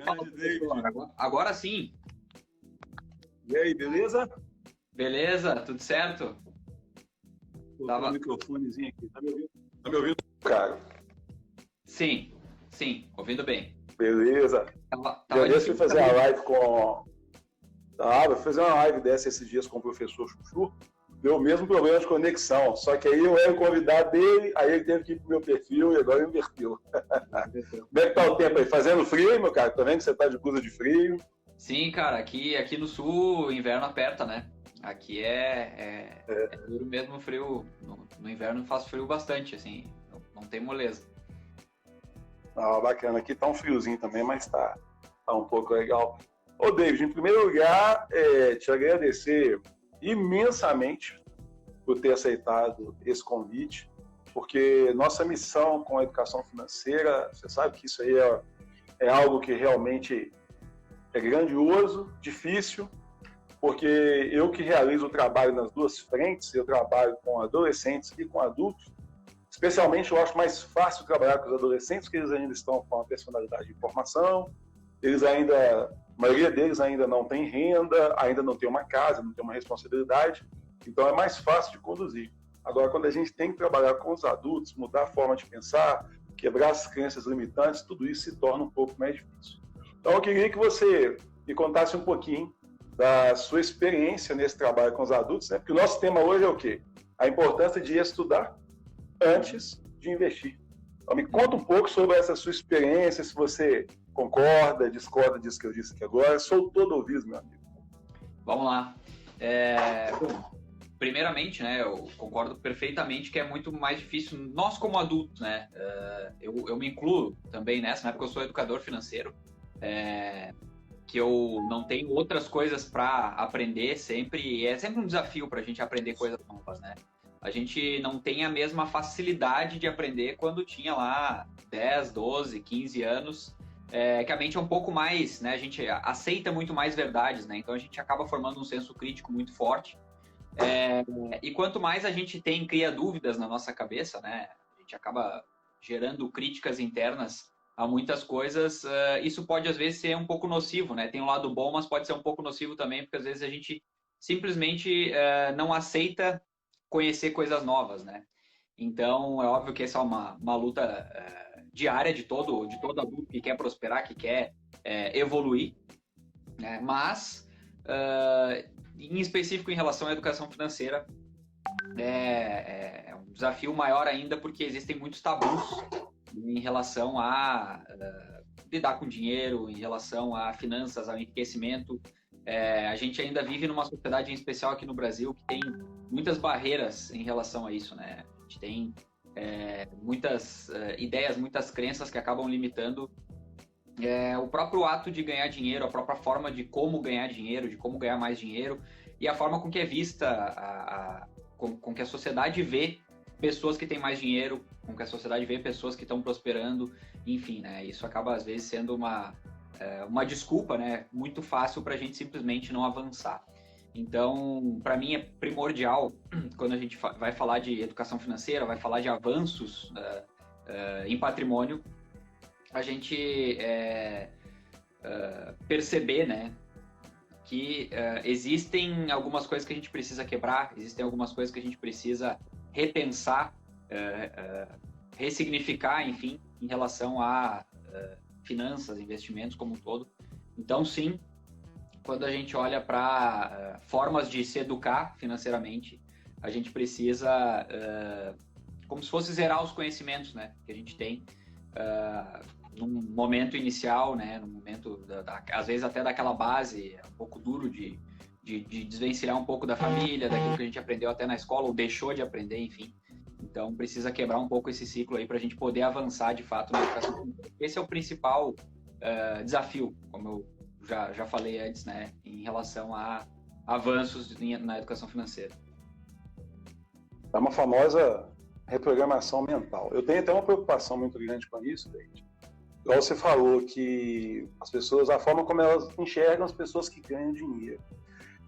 Fala, Grande David. professor. Agora sim. E aí, beleza? Beleza? Tudo certo? Vou Tava... o microfonezinho aqui. Tá me ouvindo? Tá me ouvindo, cara? Sim, ouvindo bem. Beleza. Tava Eu fui fazer difícil. uma live com... vou fazer uma live dessa esses dias com o professor Chuchu. Deu o mesmo problema de conexão. Só que aí eu era o convidado dele, aí ele teve que ir pro meu perfil e agora inverteu. Como é que tá o tempo aí? Fazendo frio, meu cara? Tô vendo que você tá de blusa de frio. Sim, cara, aqui no sul o inverno aperta, né? Aqui é duro mesmo frio. No inverno faz frio bastante, assim, não tem moleza. Bacana. Aqui tá um friozinho também, mas tá um pouco legal. Ô, David, em primeiro lugar, te agradecer imensamente por ter aceitado esse convite, porque nossa missão com a educação financeira, você sabe que isso aí é algo que realmente é grandioso, difícil, porque eu que realizo o trabalho nas duas frentes, eu trabalho com adolescentes e com adultos. Especialmente eu acho mais fácil trabalhar com os adolescentes, porque eles ainda estão com a personalidade de formação, a maioria deles ainda não tem renda, ainda não tem uma casa, não tem uma responsabilidade, então é mais fácil de conduzir. Agora, quando a gente tem que trabalhar com os adultos, mudar a forma de pensar, quebrar as crenças limitantes, tudo isso se torna um pouco mais difícil. Então eu queria que você me contasse um pouquinho da sua experiência nesse trabalho com os adultos, né? Porque o nosso tema hoje é o quê? A importância de estudar antes de investir. Então, me conta um pouco sobre essa sua experiência, se você concorda, discorda disso que eu disse aqui agora. Sou todo ouvido, meu amigo. Vamos lá. Primeiramente, né, eu concordo perfeitamente que é muito mais difícil, nós como adultos, né, eu me incluo também nessa, né, porque eu sou educador financeiro, que eu não tenho outras coisas para aprender sempre, e é sempre um desafio para a gente aprender coisas novas, né. A gente não tem a mesma facilidade de aprender quando tinha lá 10, 12, 15 anos, que a mente é um pouco mais, né, a gente aceita muito mais verdades, né, então a gente acaba formando um senso crítico muito forte. E quanto mais a gente cria dúvidas na nossa cabeça, né, a gente acaba gerando críticas internas a muitas coisas, isso pode às vezes ser um pouco nocivo, né, tem um lado bom, mas pode ser um pouco nocivo também, porque às vezes a gente simplesmente não aceita conhecer coisas novas, né. Então, é óbvio que essa é uma luta diária de todo adulto que quer prosperar, que quer evoluir, né, mas... em específico em relação à educação financeira, é um desafio maior ainda porque existem muitos tabus em relação a lidar com dinheiro, em relação a finanças, ao enriquecimento. A gente ainda vive numa sociedade, em especial aqui no Brasil, que tem muitas barreiras em relação a isso, né? A gente tem muitas ideias, muitas crenças que acabam limitando o próprio ato de ganhar dinheiro, a própria forma de como ganhar dinheiro, de como ganhar mais dinheiro, e a forma com que é vista, com que a sociedade vê pessoas que têm mais dinheiro, com que a sociedade vê pessoas que estão prosperando, enfim, né? Isso acaba às vezes sendo uma desculpa, né? Muito fácil para a gente simplesmente não avançar. Então, para mim é primordial, quando a gente vai falar de educação financeira, vai falar de avanços em patrimônio, a gente perceber, né, que existem algumas coisas que a gente precisa quebrar, existem algumas coisas que a gente precisa repensar, ressignificar, enfim, em relação a finanças, investimentos como um todo. Então, sim, quando a gente olha para formas de se educar financeiramente, a gente precisa, como se fosse zerar os conhecimentos, né, que a gente tem num momento inicial, né, no momento, às vezes até daquela base, um pouco duro de desvencilhar um pouco da família, daquilo que a gente aprendeu até na escola, ou deixou de aprender, enfim. Então, precisa quebrar um pouco esse ciclo aí para a gente poder avançar, de fato, na educação. Esse é o principal desafio, como eu já falei antes, né, em relação a avanços na educação financeira. É uma famosa reprogramação mental. Eu tenho até uma preocupação muito grande com isso, David. Igual você falou, que as pessoas, a forma como elas enxergam as pessoas que ganham dinheiro.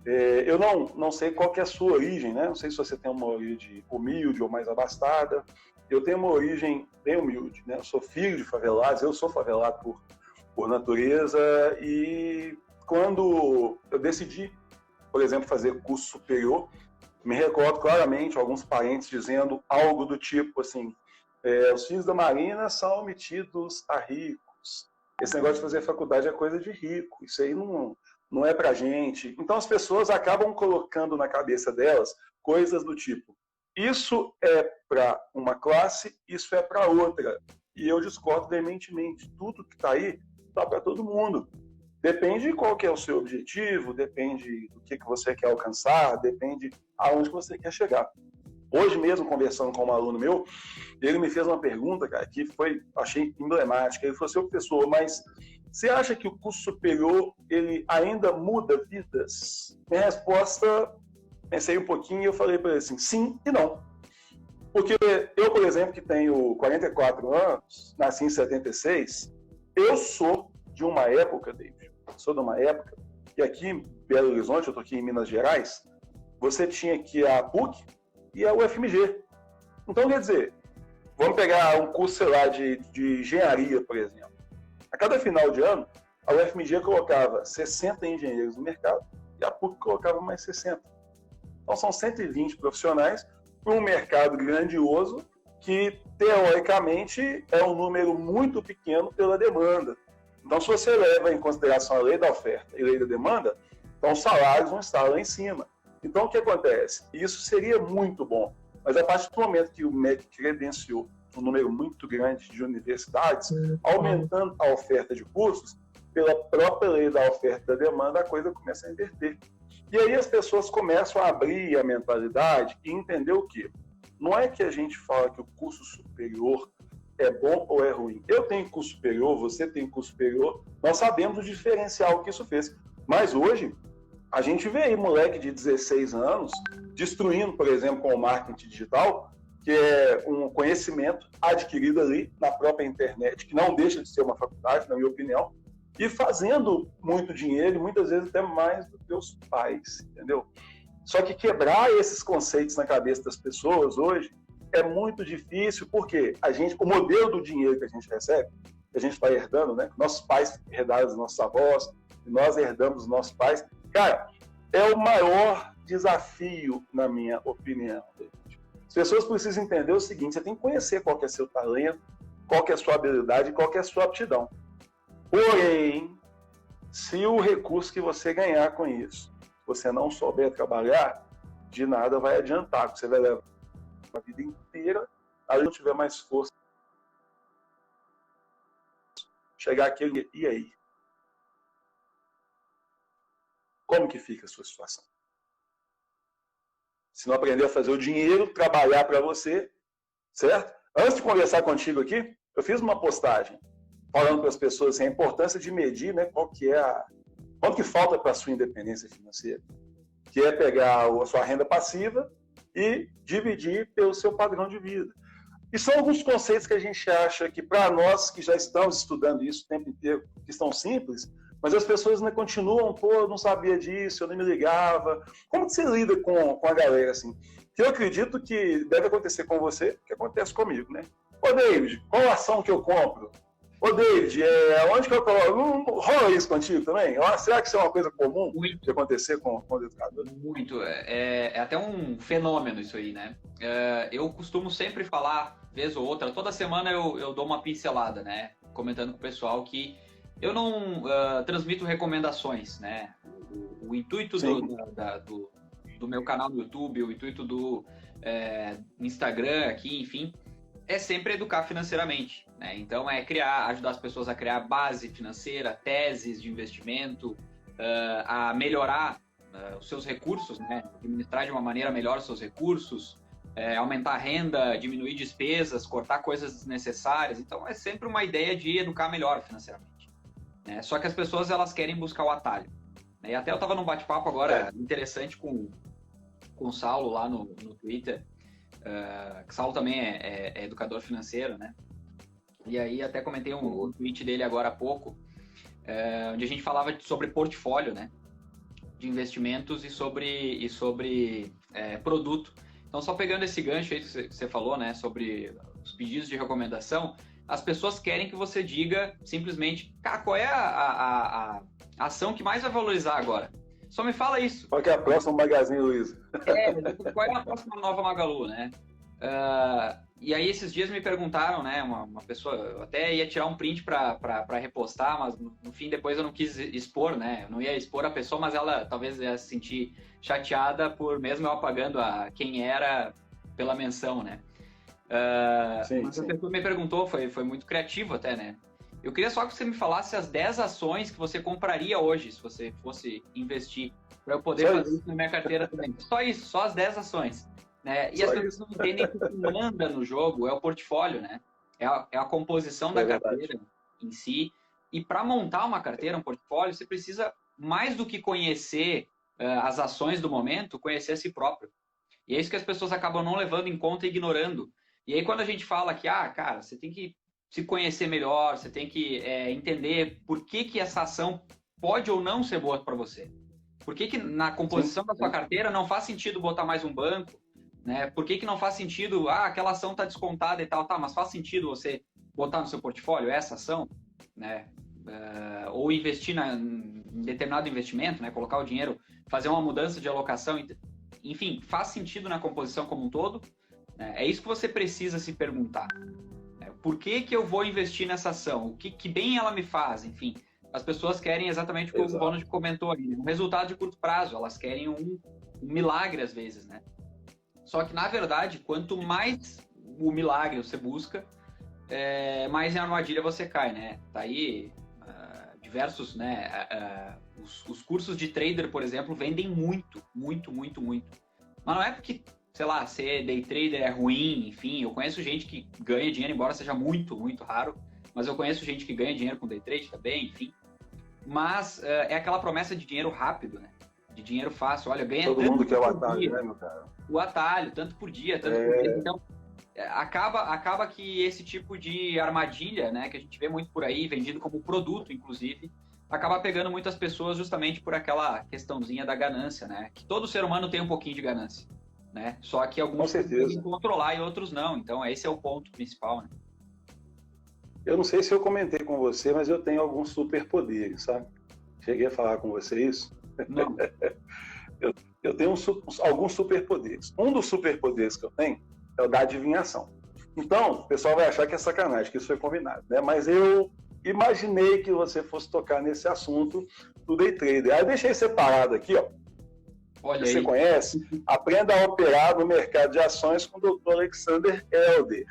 Eu não sei qual que é a sua origem, né? Não sei se você tem uma origem humilde ou mais abastada. Eu tenho uma origem bem humilde, né? Eu sou filho de favelados, eu sou favelado por natureza. E quando eu decidi, por exemplo, fazer curso superior, me recordo claramente alguns parentes dizendo algo do tipo assim, os filhos da Marina são metidos a ricos. Esse negócio de fazer faculdade é coisa de rico. Isso aí não é pra gente. Então as pessoas acabam colocando na cabeça delas coisas do tipo, isso é para uma classe, isso é para outra. E eu discordo veementemente. Tudo que está aí está para todo mundo. Depende de qual que é o seu objetivo, depende do que você quer alcançar, depende aonde você quer chegar. Hoje mesmo, conversando com um aluno meu, ele me fez uma pergunta, cara, que achei emblemática. Ele falou assim, professor, mas você acha que o curso superior, ele ainda muda vidas? Minha resposta, pensei um pouquinho e eu falei para ele assim, sim e não. Porque eu, por exemplo, que tenho 44 anos, nasci em 76, eu sou de uma época, David, que aqui em Belo Horizonte, eu estou aqui em Minas Gerais, você tinha aqui a PUC e a UFMG. Então, quer dizer, vamos pegar um curso, sei lá, de engenharia, por exemplo. A cada final de ano, a UFMG colocava 60 engenheiros no mercado e a PUC colocava mais 60. Então, são 120 profissionais para um mercado grandioso que, teoricamente, é um número muito pequeno pela demanda. Então, se você leva em consideração a lei da oferta e lei da demanda, então os salários vão estar lá em cima. Então, o que acontece? Isso seria muito bom, mas a partir do momento que o MEC credenciou um número muito grande de universidades, aumentando a oferta de cursos, pela própria lei da oferta e da demanda, a coisa começa a inverter. E aí as pessoas começam a abrir a mentalidade e entender o quê? Não é que a gente fala que o curso superior é bom ou é ruim. Eu tenho curso superior, você tem curso superior, nós sabemos o diferencial que isso fez. Mas hoje, a gente vê aí moleque de 16 anos destruindo, por exemplo, com o marketing digital, que é um conhecimento adquirido ali na própria internet, que não deixa de ser uma faculdade, na minha opinião, e fazendo muito dinheiro, e muitas vezes até mais do que os pais, entendeu? Só que quebrar esses conceitos na cabeça das pessoas hoje é muito difícil, porque o modelo do dinheiro que a gente recebe, que a gente vai herdando, né? Nossos pais herdaram dos nossos avós, e nós herdamos dos nossos pais. Cara, é o maior desafio, na minha opinião. As pessoas precisam entender o seguinte, você tem que conhecer qual que é seu talento, qual que é a sua habilidade, qual que é a sua aptidão. Porém, se o recurso que você ganhar com isso, você não souber trabalhar, de nada vai adiantar, porque você vai levar a vida inteira, aí não tiver mais força. Chegar aqui, e aí? Como que fica a sua situação? Se não aprender a fazer o dinheiro trabalhar para você, certo? Antes de conversar contigo aqui, eu fiz uma postagem falando para as pessoas assim, a importância de medir, né, quanto que falta para a sua independência financeira, que é pegar a sua renda passiva e dividir pelo seu padrão de vida. E são alguns conceitos que a gente acha que, para nós que já estamos estudando isso o tempo inteiro, que são simples, mas as pessoas ainda continuam, pô, eu não sabia disso, eu nem me ligava. Como que você lida com a galera, assim? Que eu acredito que deve acontecer com você, que acontece comigo, né? Ô, David, qual ação que eu compro? Ô, David, onde que eu coloco? Rola isso contigo também? Será que isso é uma coisa comum de acontecer com o educador? Muito. É até um fenômeno isso aí, né? Eu costumo sempre falar, vez ou outra, toda semana eu dou uma pincelada, né? Comentando com o pessoal que eu não transmito recomendações, né? O intuito do meu canal no YouTube, o intuito do Instagram aqui, enfim, é sempre educar financeiramente, né? Então ajudar as pessoas a criar base financeira, teses de investimento, a melhorar os seus recursos, né? Administrar de uma maneira melhor os seus recursos, aumentar a renda, diminuir despesas, cortar coisas desnecessárias. Então é sempre uma ideia de educar melhor financeiramente, né? Só que as pessoas elas querem buscar o atalho, né? E até eu estava num bate-papo agora interessante com o Saulo lá no Twitter. Que Saulo também é educador financeiro, né? E aí até comentei um tweet dele agora há pouco, onde a gente falava sobre portfólio, né? De investimentos e sobre produto. Então, só pegando esse gancho aí que você falou, né? Sobre os pedidos de recomendação, as pessoas querem que você diga simplesmente, cara, qual é a ação que mais vai valorizar agora? Só me fala isso. Qual que é a próxima Magazine Luiza? Qual é a próxima nova Magalu, né? E aí esses dias me perguntaram, né, uma pessoa, eu até ia tirar um print para repostar, mas no fim depois eu não quis expor, né? Eu não ia expor a pessoa, mas ela talvez ia se sentir chateada por mesmo eu apagando quem era pela menção, né? Mas a pessoa me perguntou, foi muito criativo até, né? Eu queria só que você me falasse as 10 ações que você compraria hoje, se você fosse investir, para eu poder fazer isso na minha carteira também. Só isso, só as 10 ações. Né? E as pessoas não entendem que o que manda no jogo é o portfólio, né? É a composição da carteira em si. E para montar uma carteira, um portfólio, você precisa, mais do que conhecer as ações do momento, conhecer a si próprio. E é isso que as pessoas acabam não levando em conta e ignorando. E aí quando a gente fala que, cara, você tem que se conhecer melhor, você tem que entender por que essa ação pode ou não ser boa para você. Por que na composição da sua carteira não faz sentido botar mais um banco? Né? Por que não faz sentido, aquela ação está descontada e tal, mas faz sentido você botar no seu portfólio essa ação, né? Ou investir em determinado investimento, né? Colocar o dinheiro, fazer uma mudança de alocação, enfim, faz sentido na composição como um todo? Né? É isso que você precisa se perguntar. Né? Por que eu vou investir nessa ação? O que bem ela me faz? Enfim, as pessoas querem exatamente como o Ronald comentou ali, um resultado de curto prazo, elas querem um milagre às vezes, né? Só que, na verdade, quanto mais o milagre você busca, mais em armadilha você cai, né? Tá aí diversos, né? Os cursos de trader, por exemplo, vendem muito, muito, muito, muito. Mas não é porque, sei lá, ser day trader é ruim, enfim. Eu conheço gente que ganha dinheiro, embora seja muito, muito raro. Mas eu conheço gente que ganha dinheiro com day trade também, enfim. Mas é aquela promessa de dinheiro rápido, né? De dinheiro fácil. Olha, ganha todo mundo quer o atalho, né, meu cara? O atalho, tanto por dia, tanto por dia. Então, acaba que esse tipo de armadilha, né, que a gente vê muito por aí, vendido como produto, inclusive, acaba pegando muitas pessoas justamente por aquela questãozinha da ganância, né? Que todo ser humano tem um pouquinho de ganância, né? Só que alguns conseguem controlar e outros não. Então, esse é o ponto principal, né? Eu não sei se eu comentei com você, mas eu tenho alguns superpoderes, sabe? Cheguei a falar com você isso? Não. Eu tenho alguns superpoderes. Um dos superpoderes que eu tenho é o da adivinhação. Então, o pessoal vai achar que é sacanagem, que isso foi combinado, né? Mas eu imaginei que você fosse tocar nesse assunto do day trader. Aí eu deixei separado aqui, ó. Olha você aí. Conhece? Aprenda a operar no mercado de ações com o Dr. Alexander Elder.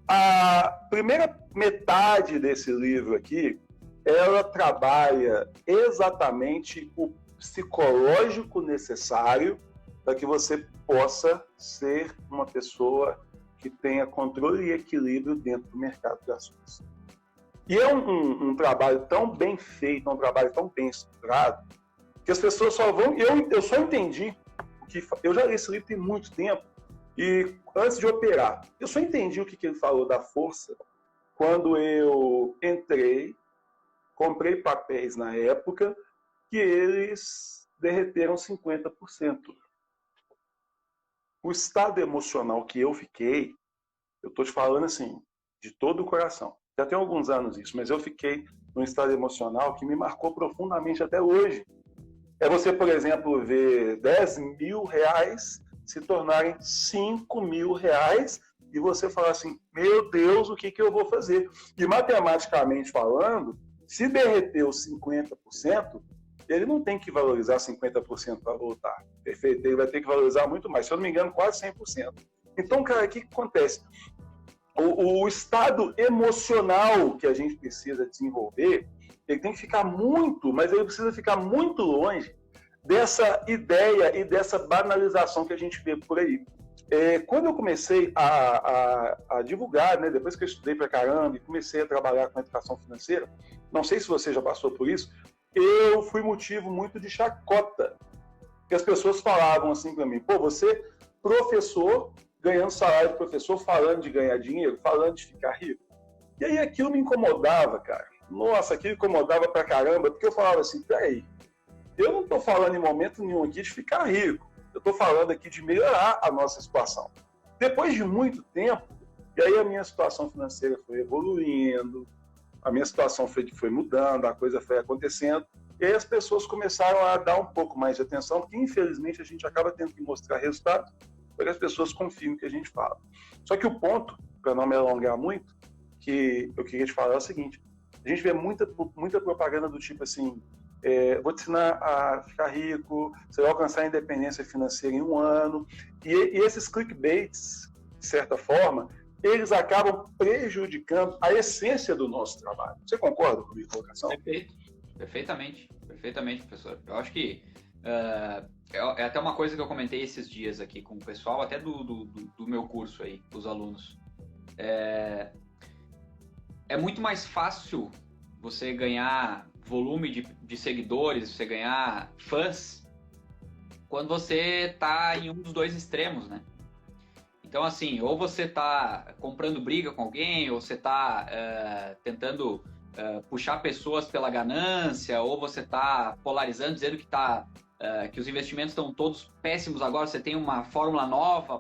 A primeira metade desse livro aqui, ela trabalha exatamente o psicológico necessário para que você possa ser uma pessoa que tenha controle e equilíbrio dentro do mercado de ações. E é um trabalho tão bem feito, um trabalho tão bem estruturado, que as pessoas só vão... Eu só entendi, que eu já li esse livro tem muito tempo, e antes de operar, eu só entendi o que ele falou da força quando eu entrei, comprei papéis na época, que eles derreteram 50%. O estado emocional que eu fiquei, eu estou te falando assim, de todo o coração. Já tem alguns anos isso, mas eu fiquei num estado emocional que me marcou profundamente até hoje. É você, por exemplo, ver 10 mil reais se tornarem 5 mil reais e você falar assim, meu Deus, o que eu vou fazer? E matematicamente falando, se derreteu 50%, ele não tem que valorizar 50% para voltar. Perfeito? Ele vai ter que valorizar muito mais. Se eu não me engano, quase 100%. Então, cara, o que acontece? O estado emocional que a gente precisa desenvolver, ele tem que ficar muito, mas ele precisa ficar muito longe dessa ideia e dessa banalização que a gente vê por aí. Quando eu comecei a divulgar, né, depois que eu estudei pra caramba e comecei a trabalhar com educação financeira, não sei se você já passou por isso, eu fui motivo muito de chacota. Porque as pessoas falavam assim para mim, pô, você, professor, ganhando salário de professor, falando de ganhar dinheiro, falando de ficar rico. E aí aquilo me incomodava, cara. Nossa, aquilo incomodava pra caramba, porque eu falava assim, peraí, eu não estou falando em momento nenhum aqui de ficar rico, eu estou falando aqui de melhorar a nossa situação. Depois de muito tempo, E aí a minha situação financeira foi evoluindo, a minha situação foi mudando, a coisa foi acontecendo, e aí as pessoas começaram a dar um pouco mais de atenção, porque infelizmente a gente acaba tendo que mostrar resultado para que as pessoas confiem no que a gente fala. Só que o ponto, para não me alongar muito, que eu queria te falar é o seguinte: a gente vê muita propaganda do tipo assim, vou te ensinar a ficar rico, você vai alcançar a independência financeira em 1 ano, e esses clickbaits, de certa forma, eles acabam prejudicando a essência do nosso trabalho. Você concorda com a minha colocação? Perfeito. Perfeitamente, professor. Eu acho que é até uma coisa que eu comentei esses dias aqui com o pessoal, até do meu curso aí, dos alunos. É muito mais fácil você ganhar volume de seguidores, você ganhar fãs, quando você está em um dos dois extremos, né? Então, assim, ou você está comprando briga com alguém, ou você está tentando puxar pessoas pela ganância, ou você está polarizando, dizendo que os investimentos estão todos péssimos agora, você tem uma fórmula nova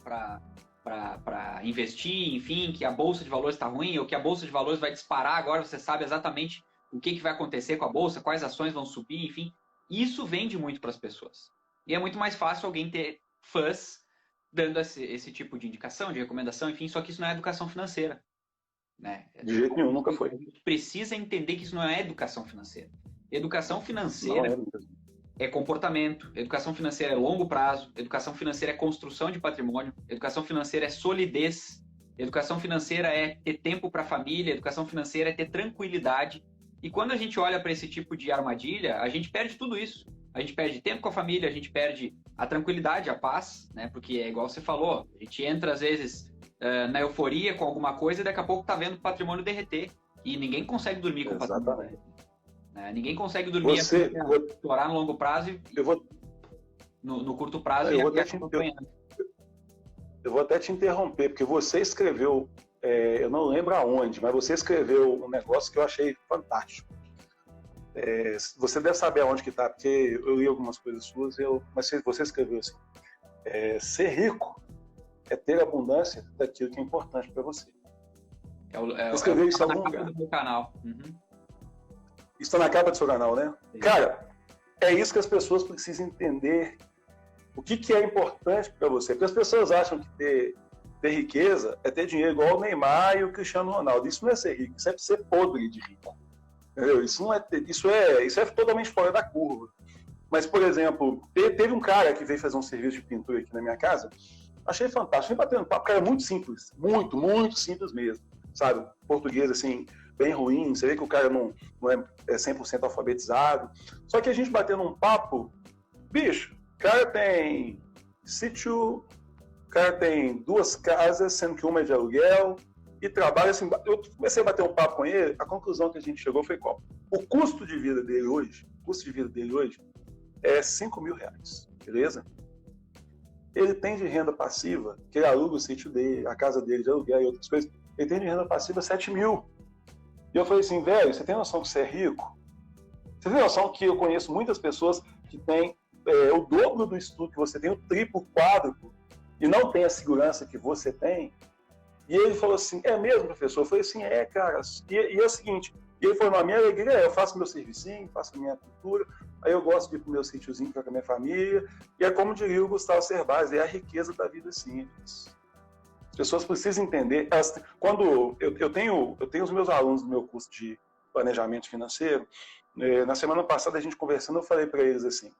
para investir, enfim, que a Bolsa de Valores está ruim, ou que a Bolsa de Valores vai disparar agora, você sabe exatamente o que vai acontecer com a Bolsa, quais ações vão subir, enfim. Isso vende muito para as pessoas. E é muito mais fácil alguém ter fãs dando esse tipo de indicação, de recomendação, enfim, só que isso não é educação financeira. Né? De jeito nenhum, nunca foi. A gente precisa entender que isso não é educação financeira. Educação financeira é comportamento, educação financeira é longo prazo, educação financeira é construção de patrimônio, educação financeira é solidez, educação financeira é ter tempo para a família, educação financeira é ter tranquilidade. E quando a gente olha para esse tipo de armadilha, a gente perde tudo isso. A gente perde tempo com a família, a gente perde a tranquilidade, a paz, né? Porque é igual você falou, a gente entra às vezes na euforia com alguma coisa e daqui a pouco tá vendo o patrimônio derreter. E ninguém consegue dormir com o patrimônio derreter. Né? Ninguém consegue dormir explorar no longo prazo e no curto prazo eu vou até te interromper, porque você escreveu, eu não lembro aonde, mas você escreveu um negócio que eu achei fantástico. Você deve saber aonde que está, porque eu li algumas coisas suas, mas você escreveu assim: ser rico é ter abundância daquilo que é importante para você. Escreveu isso em algum lugar. Do meu canal. Uhum. Isso está na capa do seu canal, né? Sim. Cara, é isso que as pessoas precisam entender. O que é importante para você? Porque as pessoas acham que ter riqueza é ter dinheiro igual o Neymar e o Cristiano Ronaldo. Isso não é ser rico, isso é ser podre de rico. Entendeu? Isso é totalmente fora da curva. Mas, por exemplo, teve um cara que veio fazer um serviço de pintura aqui na minha casa. Achei fantástico. Vem batendo papo, cara, muito simples. Muito, muito simples mesmo. Sabe? Português, assim, bem ruim. Você vê que o cara não é 100% alfabetizado. Só que a gente batendo um papo, bicho, o cara tem sítio, o cara tem 2 casas, sendo que uma é de aluguel, e trabalha assim. Eu comecei a bater um papo com ele, a conclusão que a gente chegou foi qual? O custo de vida dele hoje é R$5.000, beleza? Ele tem de renda passiva, que ele aluga o sítio dele, a casa dele de aluguel e outras coisas, ele tem de renda passiva 7 mil. E eu falei assim, velho, você tem noção que você é rico? Você tem noção que eu conheço muitas pessoas que têm o dobro do estudo que você tem, o triplo, quádruplo, e não tem a segurança que você tem? E ele falou assim, é mesmo, professor? Eu falei assim, cara. E é o seguinte, ele falou, a minha alegria eu faço meu servicinho, faço a minha cultura, aí eu gosto de ir pro meu sítiozinho com a minha família, e é como diria o Gustavo Cerbasi, é a riqueza da vida simples. As pessoas precisam entender, quando eu tenho os meus alunos do meu curso de planejamento financeiro, na semana passada a gente conversando, eu falei para eles assim,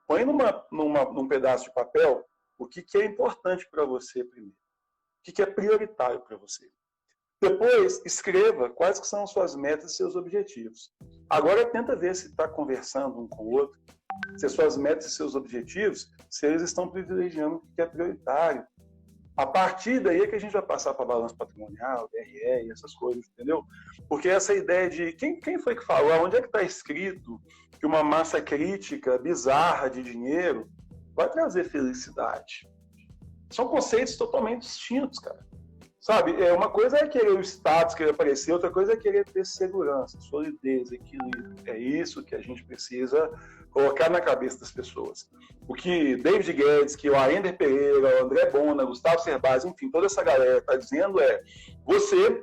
põe num pedaço de papel o que é importante para você primeiro, o que é prioritário para você. Depois, escreva quais que são as suas metas e seus objetivos. Agora, tenta ver se está conversando um com o outro, se as suas metas e seus objetivos, se eles estão privilegiando o que é prioritário. A partir daí é que a gente vai passar para balanço patrimonial, DRE e essas coisas, entendeu? Porque essa ideia de... Quem foi que falou? Onde é que está escrito que uma massa crítica bizarra de dinheiro vai trazer felicidade? São conceitos totalmente distintos, cara. Sabe, uma coisa é querer o status, querer aparecer, outra coisa é querer ter segurança, solidez, equilíbrio. É isso que a gente precisa colocar na cabeça das pessoas. O que David Guedes, que o Aender Pereira, o André Bona, Gustavo Cerbasi, enfim, toda essa galera está dizendo você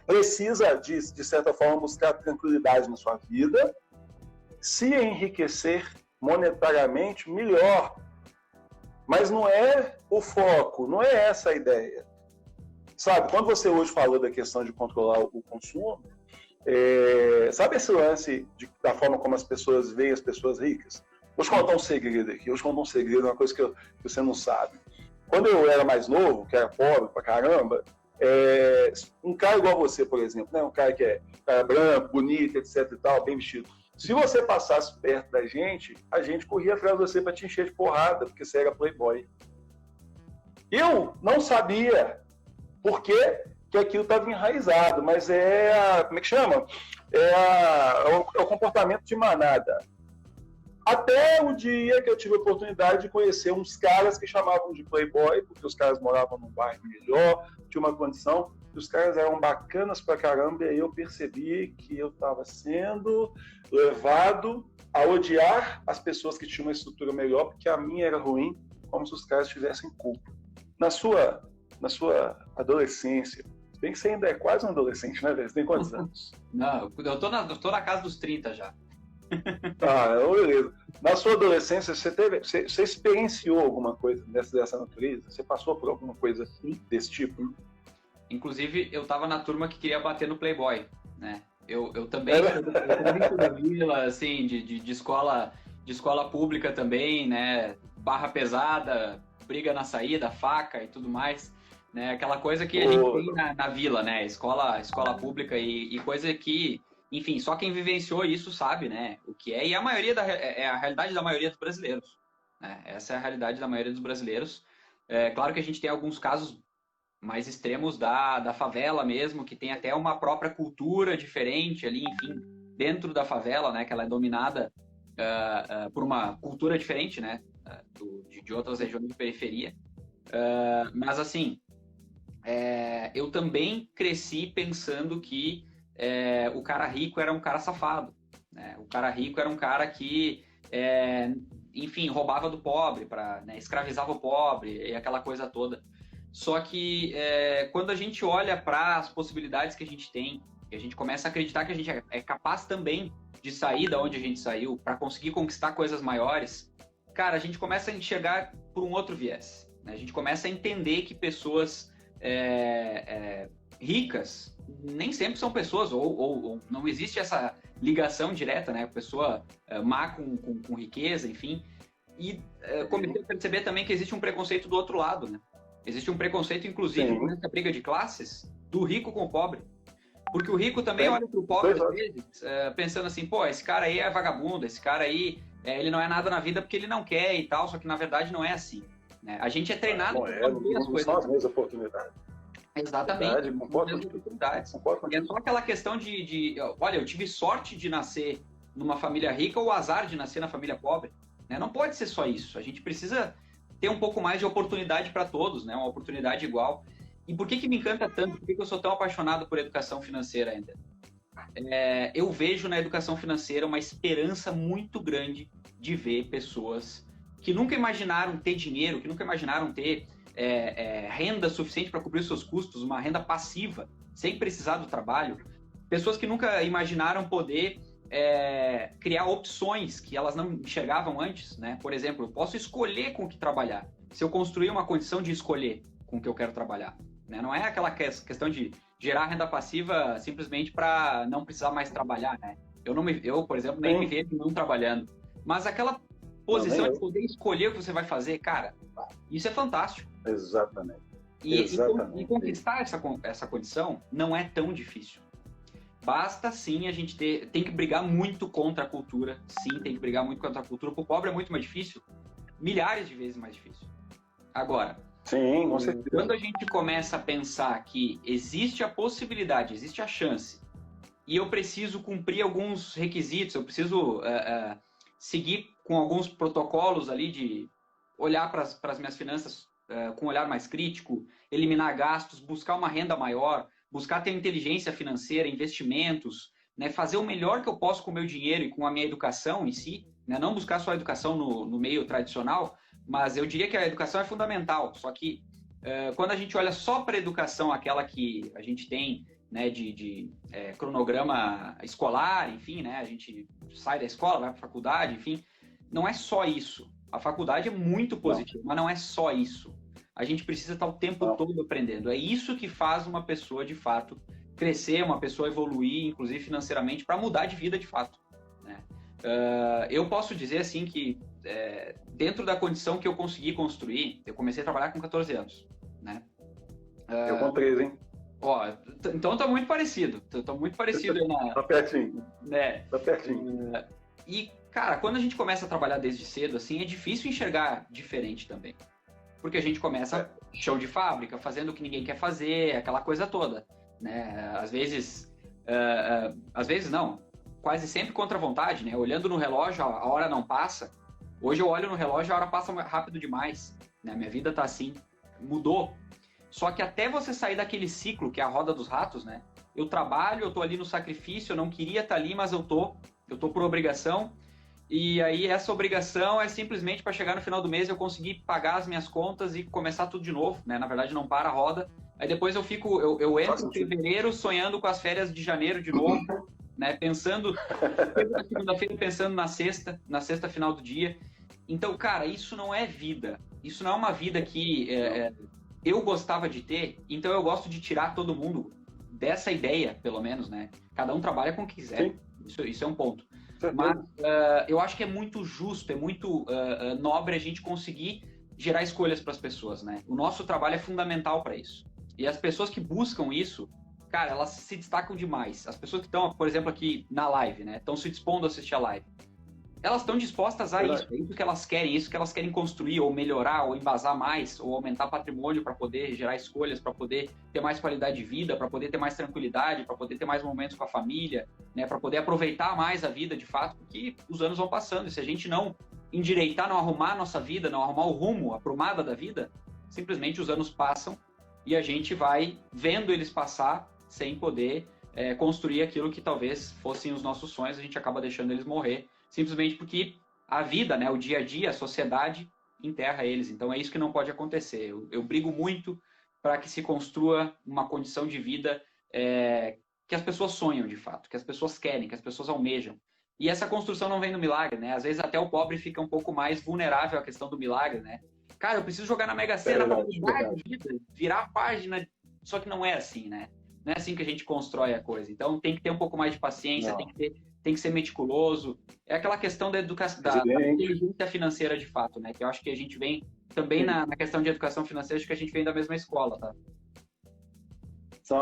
precisa, de certa forma, buscar tranquilidade na sua vida, se enriquecer monetariamente, melhor. Mas não é o foco, não é essa a ideia. Sabe, quando você hoje falou da questão de controlar o consumo, sabe esse lance da forma como as pessoas veem as pessoas ricas? Vou te contar um segredo aqui, uma coisa que você não sabe. Quando eu era mais novo, que era pobre pra caramba, um cara igual você, por exemplo, né? Um cara que é branco, bonito, etc e tal, bem vestido. Se você passasse perto da gente, a gente corria atrás de você para te encher de porrada, porque você era playboy. Eu não sabia por que aquilo estava enraizado, mas como é que chama? É o comportamento de manada. Até o dia que eu tive a oportunidade de conhecer uns caras que chamavam de playboy, porque os caras moravam num bairro melhor, tinha uma condição, os caras eram bacanas pra caramba, e aí eu percebi que eu estava sendo levado a odiar as pessoas que tinham uma estrutura melhor, porque a minha era ruim, como se os caras tivessem culpa. Na sua adolescência, se bem que você ainda é quase um adolescente, né, velho? Você tem quantos anos? Não, eu tô na casa dos 30 já. Beleza. Na sua adolescência, você experienciou alguma coisa dessa natureza? Você passou por alguma coisa desse tipo? Inclusive, eu tava na turma que queria bater no Playboy, né? Eu também sou da vila, assim, de escola pública também, né? Barra pesada, briga na saída, faca e tudo mais, né? Aquela coisa que a gente tem na vila, né? Escola pública e coisa que, enfim, só quem vivenciou isso sabe, né? O que é, e a maioria é a realidade da maioria dos brasileiros, né? Essa é a realidade da maioria dos brasileiros. Claro que a gente tem alguns casos mais extremos da favela mesmo, que tem até uma própria cultura diferente ali, enfim, dentro da favela, né? Que ela é dominada por uma cultura diferente, né? De outras regiões de periferia. Mas, assim, eu também cresci pensando que o cara rico era um cara safado, né? O cara rico era um cara que, enfim, roubava do pobre, né, escravizava o pobre e aquela coisa toda. Só que quando a gente olha para as possibilidades que a gente tem, e a gente começa a acreditar que a gente é capaz também de sair da onde a gente saiu para conseguir conquistar coisas maiores, cara, a gente começa a enxergar por um outro viés, né? A gente começa a entender que pessoas ricas nem sempre são pessoas, ou não existe essa ligação direta, né? Pessoa má com riqueza, enfim. E comecei a perceber também que existe um preconceito do outro lado, né? Existe um preconceito, inclusive, nessa briga de classes, do rico com o pobre. Porque o rico também olha para o pobre, às vezes, pensando assim, pô, esse cara aí é vagabundo, esse cara aí, ele não é nada na vida porque ele não quer e tal, só que na verdade não é assim, né? A gente é treinado para ver as coisas. São as mesmas oportunidades. Exatamente, oportunidades. E é só aquela questão olha, eu tive sorte de nascer numa família rica ou azar de nascer na família pobre, né? Não pode ser só isso, a gente precisa ter um pouco mais de oportunidade para todos, né? Uma oportunidade igual. E por que me encanta tanto? Por que eu sou tão apaixonado por educação financeira ainda? Eu vejo na educação financeira uma esperança muito grande de ver pessoas que nunca imaginaram ter dinheiro, que nunca imaginaram ter renda suficiente para cobrir os seus custos, uma renda passiva, sem precisar do trabalho. Pessoas que nunca imaginaram poder criar opções que elas não enxergavam antes, né? Por exemplo, eu posso escolher com o que trabalhar. Se eu construir uma condição de escolher com o que eu quero trabalhar, né? Não é aquela questão de gerar renda passiva simplesmente para não precisar mais trabalhar, né? Eu, por exemplo, nem me vejo não trabalhando. Mas aquela posição de poder escolher o que você vai fazer, cara, isso é fantástico. Exatamente. E conquistar essa condição não é tão difícil. Basta sim a gente tem que brigar muito contra a cultura. Sim, tem que brigar muito contra a cultura. Para o pobre é muito mais difícil, milhares de vezes mais difícil. Agora, sim, com certeza. Quando a gente começa a pensar que existe a possibilidade, existe a chance, e eu preciso cumprir alguns requisitos, eu preciso seguir com alguns protocolos ali de olhar para as minhas finanças com um olhar mais crítico, eliminar gastos, buscar uma renda maior, buscar ter inteligência financeira, investimentos, né, fazer o melhor que eu posso com o meu dinheiro e com a minha educação em si, né, não buscar só a educação no meio tradicional, mas eu diria que a educação é fundamental, só que quando a gente olha só para a educação, aquela que a gente tem, né, de cronograma escolar, enfim, né, a gente sai da escola, vai para a faculdade, enfim, não é só isso. A faculdade é muito positiva, mas não é só isso. A gente precisa estar o tempo todo aprendendo. É isso que faz uma pessoa, de fato, crescer, uma pessoa evoluir, inclusive financeiramente, para mudar de vida, de fato. Né? Eu posso dizer, assim, que dentro da condição que eu consegui construir, eu comecei a trabalhar com 14 anos. Né? Eu com 13, hein? Ó, então tá muito parecido. Tá muito parecido aí na... Tá pertinho. Né? Tá pertinho. E, cara, quando a gente começa a trabalhar desde cedo, assim, é difícil enxergar diferente também. Porque a gente começa chão de fábrica, fazendo o que ninguém quer fazer, aquela coisa toda. Né? Às vezes não, quase sempre contra a vontade, né? Olhando no relógio, a hora não passa. Hoje eu olho no relógio, a hora passa rápido demais. Né? Minha vida tá assim, mudou. Só que até você sair daquele ciclo, que é a roda dos ratos, né? Eu trabalho, eu tô ali no sacrifício, eu não queria estar ali, mas eu tô por obrigação. E aí essa obrigação é simplesmente para chegar no final do mês eu conseguir pagar as minhas contas e começar tudo de novo, né? Na verdade não para a roda. Aí depois eu entro em fevereiro sonhando com as férias de janeiro de novo, né? Pensando na segunda-feira, pensando na sexta final do dia. Então, cara, isso não é vida. Isso não é uma vida que eu gostava de ter, então eu gosto de tirar todo mundo dessa ideia, pelo menos, né? Cada um trabalha com o que quiser. Isso é um ponto. Mas eu acho que é muito justo, é muito nobre a gente conseguir gerar escolhas para as pessoas, né? O nosso trabalho é fundamental para isso. E as pessoas que buscam isso, cara, elas se destacam demais. As pessoas que estão, por exemplo, aqui na live, né? Estão se dispondo a assistir a live. Elas estão dispostas a isso, é isso que elas querem, isso que elas querem construir, ou melhorar, ou embasar mais, ou aumentar patrimônio para poder gerar escolhas, para poder ter mais qualidade de vida, para poder ter mais tranquilidade, para poder ter mais momentos com a família, né, para poder aproveitar mais a vida de fato, porque os anos vão passando, e se a gente não endireitar, não arrumar a nossa vida, não arrumar o rumo, a prumada da vida, simplesmente os anos passam e a gente vai vendo eles passar sem poder construir aquilo que talvez fossem os nossos sonhos, a gente acaba deixando eles morrer, simplesmente porque a vida, né, o dia a dia, a sociedade enterra eles. Então é isso que não pode acontecer. Eu brigo muito para que se construa uma condição de vida que as pessoas sonham de fato, que as pessoas querem, que as pessoas almejam. E essa construção não vem do milagre, né? Às vezes até o pobre fica um pouco mais vulnerável à questão do milagre, né? Cara, eu preciso jogar na Mega Sena para mudar a vida, virar a página. Só que não é assim, né? Não é assim que a gente constrói a coisa. Então tem que ter um pouco mais de paciência, tem que ser meticuloso. É aquela questão da educação, da inteligência financeira de fato, né? Que eu acho que a gente vem também na questão de educação financeira, acho que a gente vem da mesma escola, tá?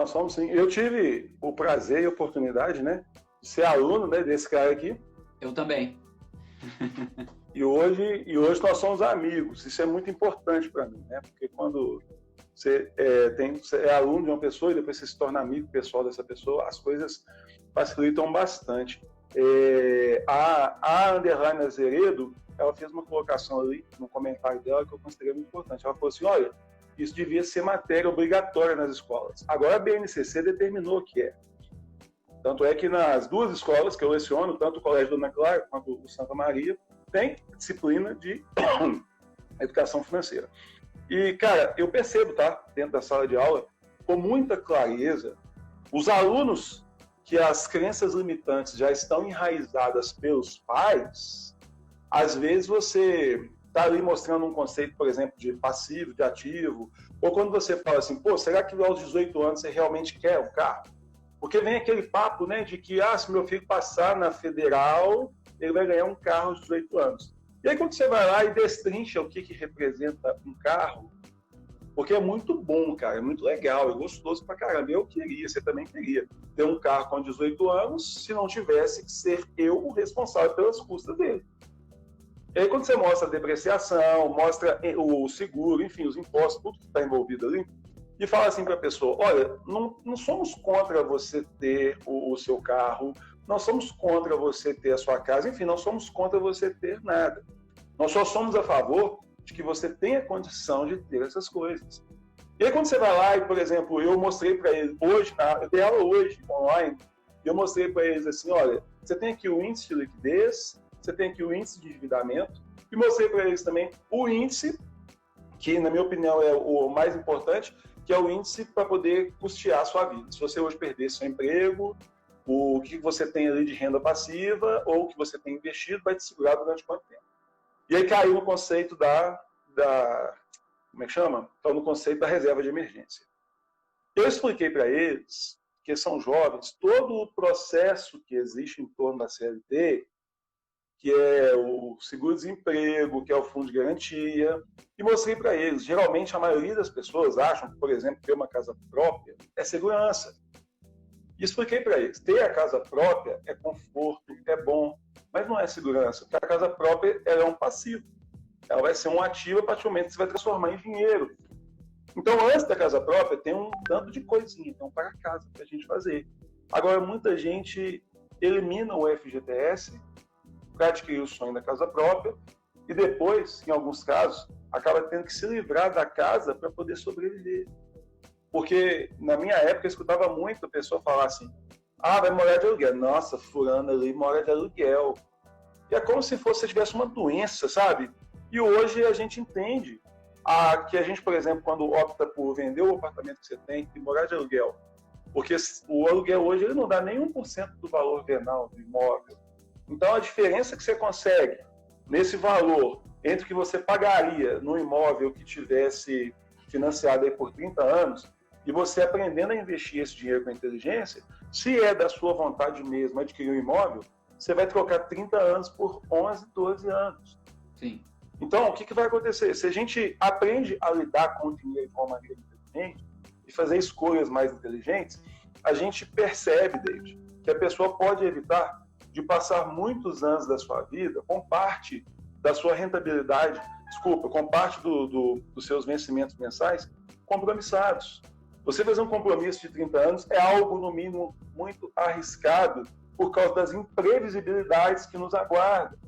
Somos sim. Eu tive o prazer e a oportunidade, né, de ser aluno, né, desse cara aqui. Eu também. E hoje nós somos amigos. Isso é muito importante para mim, né? Porque quando você é aluno de uma pessoa e depois você se torna amigo pessoal dessa pessoa, as coisas facilitam bastante. A Underline Azeredo, ela fez uma colocação ali no comentário dela que eu considerei muito importante. Ela falou assim, olha, isso devia ser matéria obrigatória nas escolas. Agora a BNCC determinou que é. Tanto é que nas duas escolas que eu leciono, tanto o Colégio Dona Clara quanto o Santa Maria, tem disciplina de educação financeira. E, cara, eu percebo, tá, dentro da sala de aula, com muita clareza, os alunos que as crenças limitantes já estão enraizadas pelos pais, às vezes você está ali mostrando um conceito, por exemplo, de passivo, de ativo, ou quando você fala assim, pô, será que aos 18 anos você realmente quer um carro? Porque vem aquele papo, né, de que, se meu filho passar na federal, ele vai ganhar um carro aos 18 anos. E aí quando você vai lá e destrincha o que representa um carro, porque é muito bom, cara, é muito legal, é gostoso pra caramba. Eu queria, você também queria, ter um carro com 18 anos, se não tivesse que ser eu o responsável pelas custas dele. E aí quando você mostra a depreciação, mostra o seguro, enfim, os impostos, tudo que está envolvido ali, e fala assim para a pessoa, olha, não somos contra você ter o seu carro, não somos contra você ter a sua casa, enfim, não somos contra você ter nada. Nós só somos a favor de que você tenha condição de ter essas coisas. E aí quando você vai lá e, por exemplo, eu mostrei para eles hoje, eu dei aula hoje online, e eu mostrei para eles assim, olha, você tem aqui o índice de liquidez, você tem aqui o índice de endividamento, e mostrei para eles também o índice, que na minha opinião é o mais importante, que é o índice para poder custear a sua vida. Se você hoje perder seu emprego, o que você tem ali de renda passiva ou o que você tem investido vai te segurar durante quanto tempo. E aí caiu no conceito como é que chama? Então, no conceito da reserva de emergência. Eu expliquei para eles, que são jovens, todo o processo que existe em torno da CLT, que é o seguro-desemprego, que é o fundo de garantia, e mostrei para eles. Geralmente, a maioria das pessoas acham que, por exemplo, ter uma casa própria é segurança. E expliquei para eles, ter a casa própria é conforto, é bom, mas não é segurança, porque a casa própria ela é um passivo. Ela vai ser um ativo a partir do momento que você vai transformar em dinheiro. Então, antes da casa própria, tem um tanto de coisinha, então, para casa, para a gente fazer. Agora, muita gente elimina o FGTS para adquirir o sonho da casa própria e depois, em alguns casos, acaba tendo que se livrar da casa para poder sobreviver. Porque, na minha época, eu escutava muito a pessoa falar assim, vai morar de aluguel. Nossa, fulano ali mora de aluguel. E é como se você tivesse uma doença, sabe? E hoje a gente entende que a gente, por exemplo, quando opta por vender o apartamento que você tem e morar de aluguel, porque o aluguel hoje ele não dá nem 1% do valor venal do imóvel. Então, a diferença que você consegue nesse valor entre o que você pagaria no imóvel que tivesse financiado aí por 30 anos e você aprendendo a investir esse dinheiro com inteligência, se é da sua vontade mesmo adquirir um imóvel, você vai trocar 30 anos por 11, 12 anos. Sim. Então, o que vai acontecer? Se a gente aprende a lidar com o dinheiro de uma maneira inteligente e fazer escolhas mais inteligentes, a gente percebe, David, que a pessoa pode evitar de passar muitos anos da sua vida com parte da sua rentabilidade, com parte dos seus vencimentos mensais compromissados. Você fazer um compromisso de 30 anos é algo, no mínimo, muito arriscado por causa das imprevisibilidades que nos aguardam.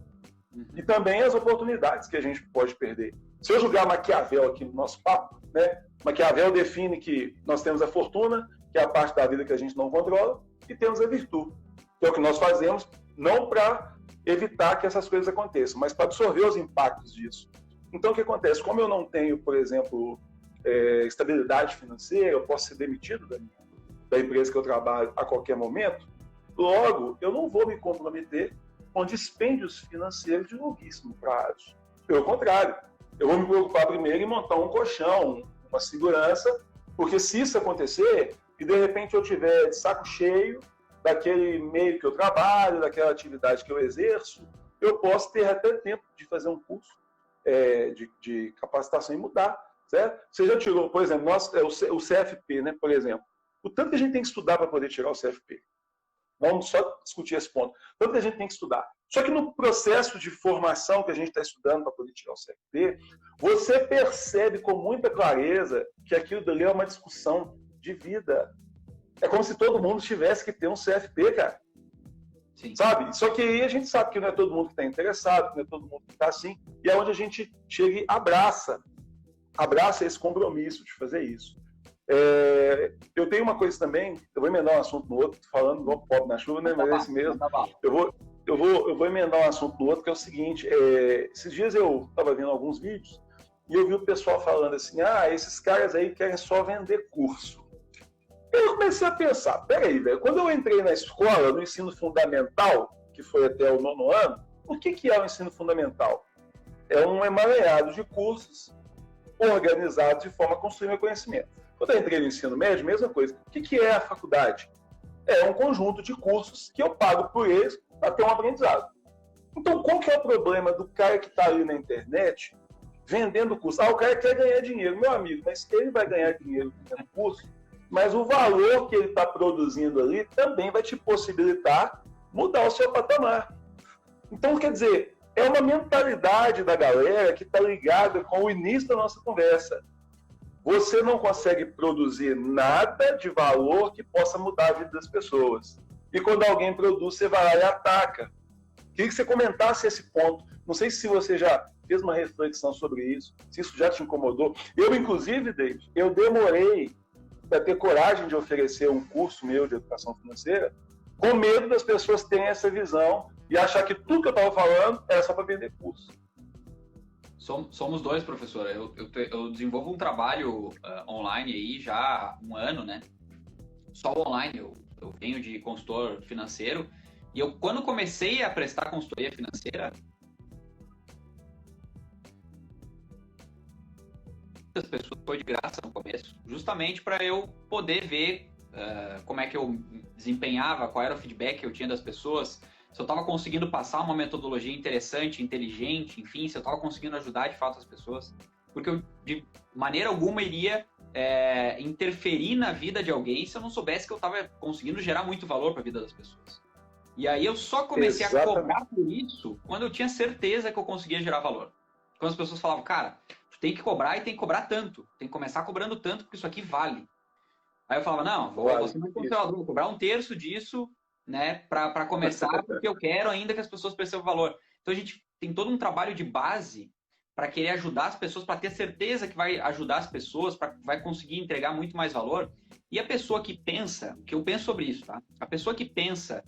E também as oportunidades que a gente pode perder. Se eu julgar Maquiavel aqui no nosso papo, né? Maquiavel define que nós temos a fortuna, que é a parte da vida que a gente não controla, e temos a virtude, que é o que nós fazemos, não para evitar que essas coisas aconteçam, mas para absorver os impactos disso. Então, o que acontece? Como eu não tenho, por exemplo, estabilidade financeira, eu posso ser demitido da empresa que eu trabalho a qualquer momento, logo, eu não vou me comprometer com dispêndios financeiros de longuíssimo prazo. Pelo contrário, eu vou me preocupar primeiro em montar um colchão, uma segurança, porque se isso acontecer, e de repente eu tiver de saco cheio daquele meio que eu trabalho, daquela atividade que eu exerço, eu posso ter até tempo de fazer um curso de capacitação e mudar, certo? Você já tirou, por exemplo, o CFP, né, por exemplo. O tanto que a gente tem que estudar para poder tirar o CFP. Vamos só discutir esse ponto. Tanto que a gente tem que estudar. Só que no processo de formação que a gente está estudando para poder tirar o CFP, você percebe com muita clareza que aquilo dali é uma discussão de vida. É como se todo mundo tivesse que ter um CFP, cara. Sim. Sabe? Só que aí a gente sabe que não é todo mundo que está interessado, que não é todo mundo que está assim, e é onde a gente chega e abraça esse compromisso de fazer isso. Eu tenho uma coisa também, eu vou emendar um assunto no outro, falando igual pobre na chuva, né? Mas é esse mesmo. Eu vou emendar um assunto no outro, que é o seguinte, esses dias eu estava vendo alguns vídeos e eu vi o pessoal falando assim, esses caras aí querem só vender curso. Eu comecei a pensar, peraí, velho, quando eu entrei na escola, no ensino fundamental, que foi até o 9º ano, o que é o ensino fundamental? É um emaranhado de cursos organizados de forma a construir meu conhecimento. Quando eu entrei no ensino médio, mesma coisa. O que é a faculdade? É um conjunto de cursos que eu pago por eles para ter um aprendizado. Então, qual que é o problema do cara que está ali na internet vendendo curso? O cara quer ganhar dinheiro. Meu amigo, mas ele vai ganhar dinheiro vendendo curso, mas o valor que ele está produzindo ali também vai te possibilitar mudar o seu patamar. Então, quer dizer, é uma mentalidade da galera que está ligada com o início da nossa conversa. Você não consegue produzir nada de valor que possa mudar a vida das pessoas. E quando alguém produz, você vai lá e ataca. Queria que você comentasse esse ponto. Não sei se você já fez uma reflexão sobre isso, se isso já te incomodou. Eu, inclusive, David, eu demorei para ter coragem de oferecer um curso meu de educação financeira, com medo das pessoas terem essa visão e achar que tudo que eu estava falando era só para vender curso. Somos dois, professor. Eu desenvolvo um trabalho online aí já há um ano, né? Só online. Eu venho de consultor financeiro. E quando comecei a prestar consultoria financeira, as pessoas foi de graça no começo, justamente para eu poder ver como é que eu desempenhava, qual era o feedback que eu tinha das pessoas, se eu estava conseguindo passar uma metodologia interessante, inteligente, enfim, se eu estava conseguindo ajudar de fato as pessoas, porque eu de maneira alguma iria interferir na vida de alguém se eu não soubesse que eu estava conseguindo gerar muito valor para a vida das pessoas. E aí eu só comecei a cobrar por isso quando eu tinha certeza que eu conseguia gerar valor. Quando as pessoas falavam, cara, tu tem que cobrar e tem que cobrar tanto. Tem que começar cobrando tanto porque isso aqui vale. Aí eu falava, não, vou ser mais conservador, vou cobrar 1/3 disso, né, para começar, porque eu quero ainda que as pessoas percebam o valor. Então a gente tem todo um trabalho de base para querer ajudar as pessoas, para ter certeza que vai ajudar as pessoas, vai conseguir entregar muito mais valor. E a pessoa que pensa, que eu penso sobre isso, tá? A pessoa que pensa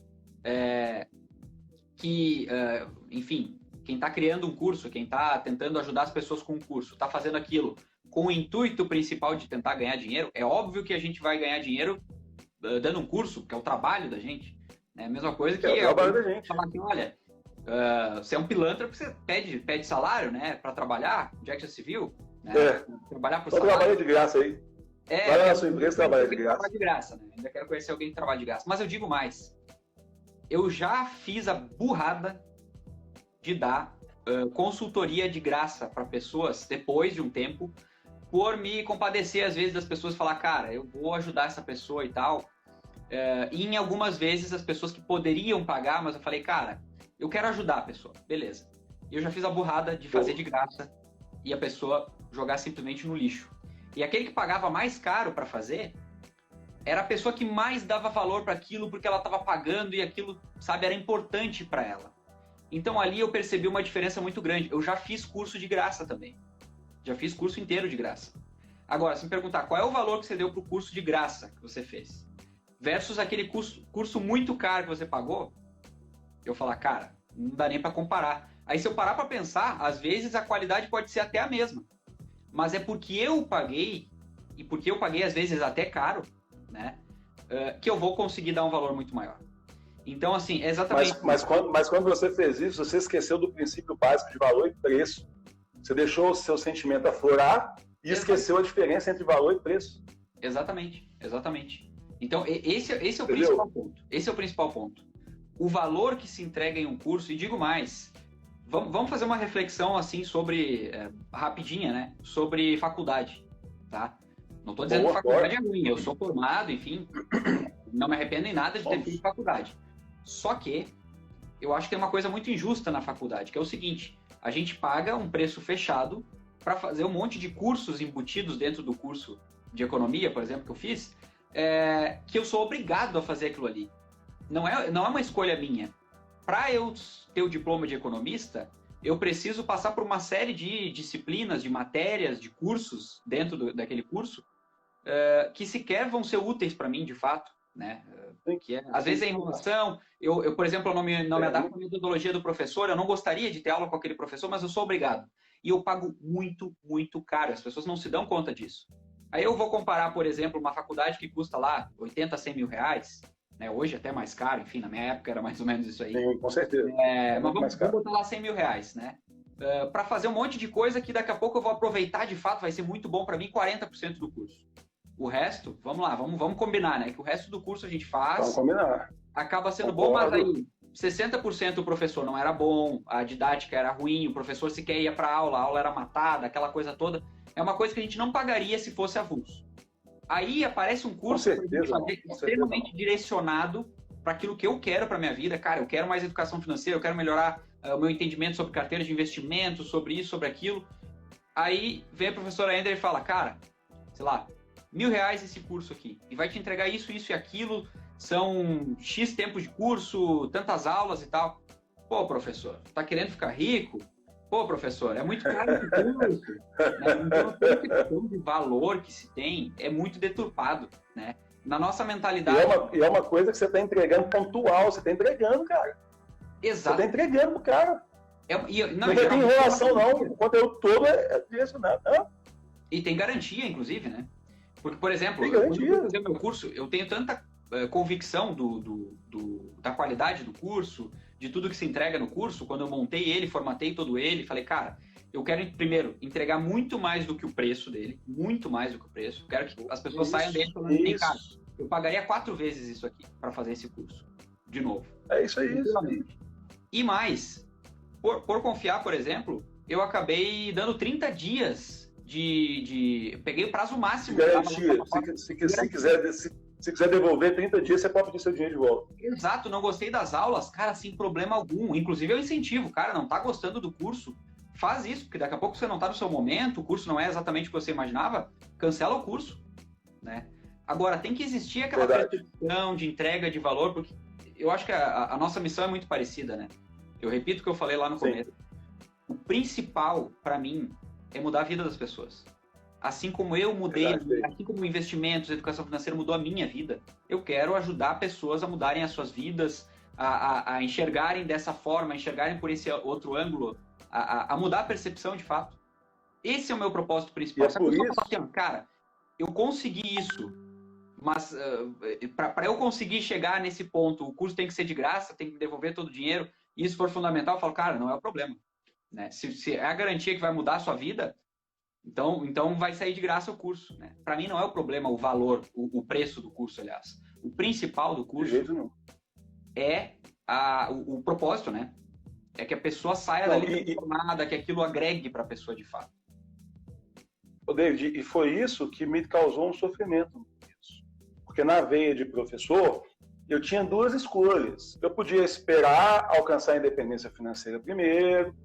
enfim, quem está criando um curso, quem está tentando ajudar as pessoas com um curso, está fazendo aquilo com o intuito principal de tentar ganhar dinheiro, é óbvio que a gente vai ganhar dinheiro dando um curso, porque é o trabalho da gente. É a mesma coisa que é o trabalho da gente. Falar assim, olha, você é um pilantra porque você pede salário, né, para trabalhar, onde é que já se viu? Né? Trabalhar por salário. Trabalha de graça aí. Vai na sua empresa trabalha de graça. Trabalha de graça, né? Ainda quero conhecer alguém que trabalha de graça. Mas eu digo mais. Eu já fiz a burrada de dar consultoria de graça para pessoas depois de um tempo, por me compadecer às vezes das pessoas falar, cara, eu vou ajudar essa pessoa e tal. E em algumas vezes as pessoas que poderiam pagar, mas eu falei, cara, eu quero ajudar a pessoa, beleza. E eu já fiz a burrada de fazer de graça e a pessoa jogar simplesmente no lixo. E aquele que pagava mais caro para fazer era a pessoa que mais dava valor para aquilo porque ela estava pagando e aquilo, sabe, era importante para ela. Então ali eu percebi uma diferença muito grande. Eu já fiz curso de graça também. Já fiz curso inteiro de graça. Agora, se me perguntar qual é o valor que você deu para o curso de graça que você fez versus aquele curso muito caro que você pagou, eu falar, cara, não dá nem para comparar. Aí se eu parar para pensar, às vezes a qualidade pode ser até a mesma. Mas é porque eu paguei, e porque eu paguei às vezes até caro, né, que eu vou conseguir dar um valor muito maior. Então, assim, exatamente... Mas quando você fez isso, você esqueceu do princípio básico de valor e preço. Você deixou o seu sentimento aflorar e esqueceu a diferença entre valor e preço. Exatamente. Então, esse é o principal ponto. Esse é o principal ponto. O valor que se entrega em um curso, e digo mais, vamos fazer uma reflexão, assim, sobre, rapidinha, né, sobre faculdade, tá? Não estou dizendo que faculdade é ruim, eu sou formado, enfim, não me arrependo em nada de ter feito faculdade. Só que eu acho que tem uma coisa muito injusta na faculdade, que é o seguinte, a gente paga um preço fechado para fazer um monte de cursos embutidos dentro do curso de economia, por exemplo, que eu fiz, que eu sou obrigado a fazer aquilo ali. Não é uma escolha minha. Para eu ter o diploma de economista, eu preciso passar por uma série de disciplinas, de matérias, de cursos dentro daquele curso, que sequer vão ser úteis para mim, de fato, né? Às vezes é enrolação. Eu, por exemplo, não me adapto à metodologia do professor, eu não gostaria de ter aula com aquele professor, mas eu sou obrigado. E eu pago muito, muito caro. As pessoas não se dão conta disso. Aí eu vou comparar, por exemplo, uma faculdade que custa lá 80 a 100 mil reais, né? Hoje até mais caro, enfim, na minha época era mais ou menos isso aí. Sim, com certeza. Mas vamos botar lá 100 mil reais, né? Para fazer um monte de coisa que daqui a pouco eu vou aproveitar de fato, vai ser muito bom para mim, 40% do curso. O resto, vamos lá, vamos combinar, né? Que o resto do curso a gente faz, vamos combinar. Acaba sendo bom, mas aí 60% o professor não era bom, a didática era ruim, o professor sequer ia para a aula era matada, aquela coisa toda. É uma coisa que a gente não pagaria se fosse avulso. Aí aparece um curso extremamente direcionado para aquilo que eu quero para minha vida. Cara, eu quero mais educação financeira, eu quero melhorar o meu entendimento sobre carteira de investimento, sobre isso, sobre aquilo. Aí vem a professora Ender e fala, cara, sei lá, R$1.000 esse curso aqui, e vai te entregar isso, isso e aquilo, são X tempos de curso, tantas aulas e tal. Pô, professor, tá querendo ficar rico? Pô, professor, é muito caro esse curso. Né? Então, a percepção de valor que se tem é muito deturpado, né? Na nossa mentalidade... E é uma coisa que você está entregando pontual, você está entregando, cara. Exato. Você está entregando pro cara. Não tem relação, não. O conteúdo todo é direcionado. E tem garantia, inclusive, né? Porque, por exemplo, quando eu fazer o meu curso, eu tenho tanta convicção da qualidade do curso, de tudo que se entrega no curso. Quando eu montei ele, formatei todo ele, falei, cara, eu quero, primeiro, entregar muito mais do que o preço dele, muito mais do que o preço. Eu quero que as pessoas saiam dele falando assim, cara, eu pagaria 4 vezes isso aqui para fazer esse curso, de novo. É isso aí. E mais, por confiar, por exemplo, eu acabei dando 30 dias peguei o prazo máximo. Garantia. Se quiser devolver 30 dias, você pode pedir seu dinheiro de volta. Exato, não gostei das aulas, cara, sem problema algum. Inclusive, eu incentivo, cara, não tá gostando do curso, faz isso, porque daqui a pouco você não tá no seu momento, o curso não é exatamente o que você imaginava, cancela o curso, né? Agora, tem que existir aquela percepção de entrega de valor, porque eu acho que a nossa missão é muito parecida, né? Eu repito o que eu falei lá no começo. O principal, para mim, é mudar a vida das pessoas. Assim como eu mudei, assim como investimentos, educação financeira mudou a minha vida, eu quero ajudar pessoas a mudarem as suas vidas, a enxergarem dessa forma, a enxergarem por esse outro ângulo, a mudar a percepção de fato. Esse é o meu propósito principal. E é por isso... assim, cara, eu consegui isso, mas para eu conseguir chegar nesse ponto, o curso tem que ser de graça, tem que devolver todo o dinheiro, e isso for fundamental, eu falo, cara, não é o problema. Né? Se é a garantia que vai mudar a sua vida, então vai sair de graça o curso. Né? Para mim não é o problema o valor, o preço do curso, aliás. O principal do curso é o propósito, né? É que a pessoa saia dali transformada, que aquilo agregue para a pessoa de fato. David, e foi isso que me causou um sofrimento. Porque na veia de professor, eu tinha 2 escolhas. Eu podia esperar alcançar a independência financeira primeiro,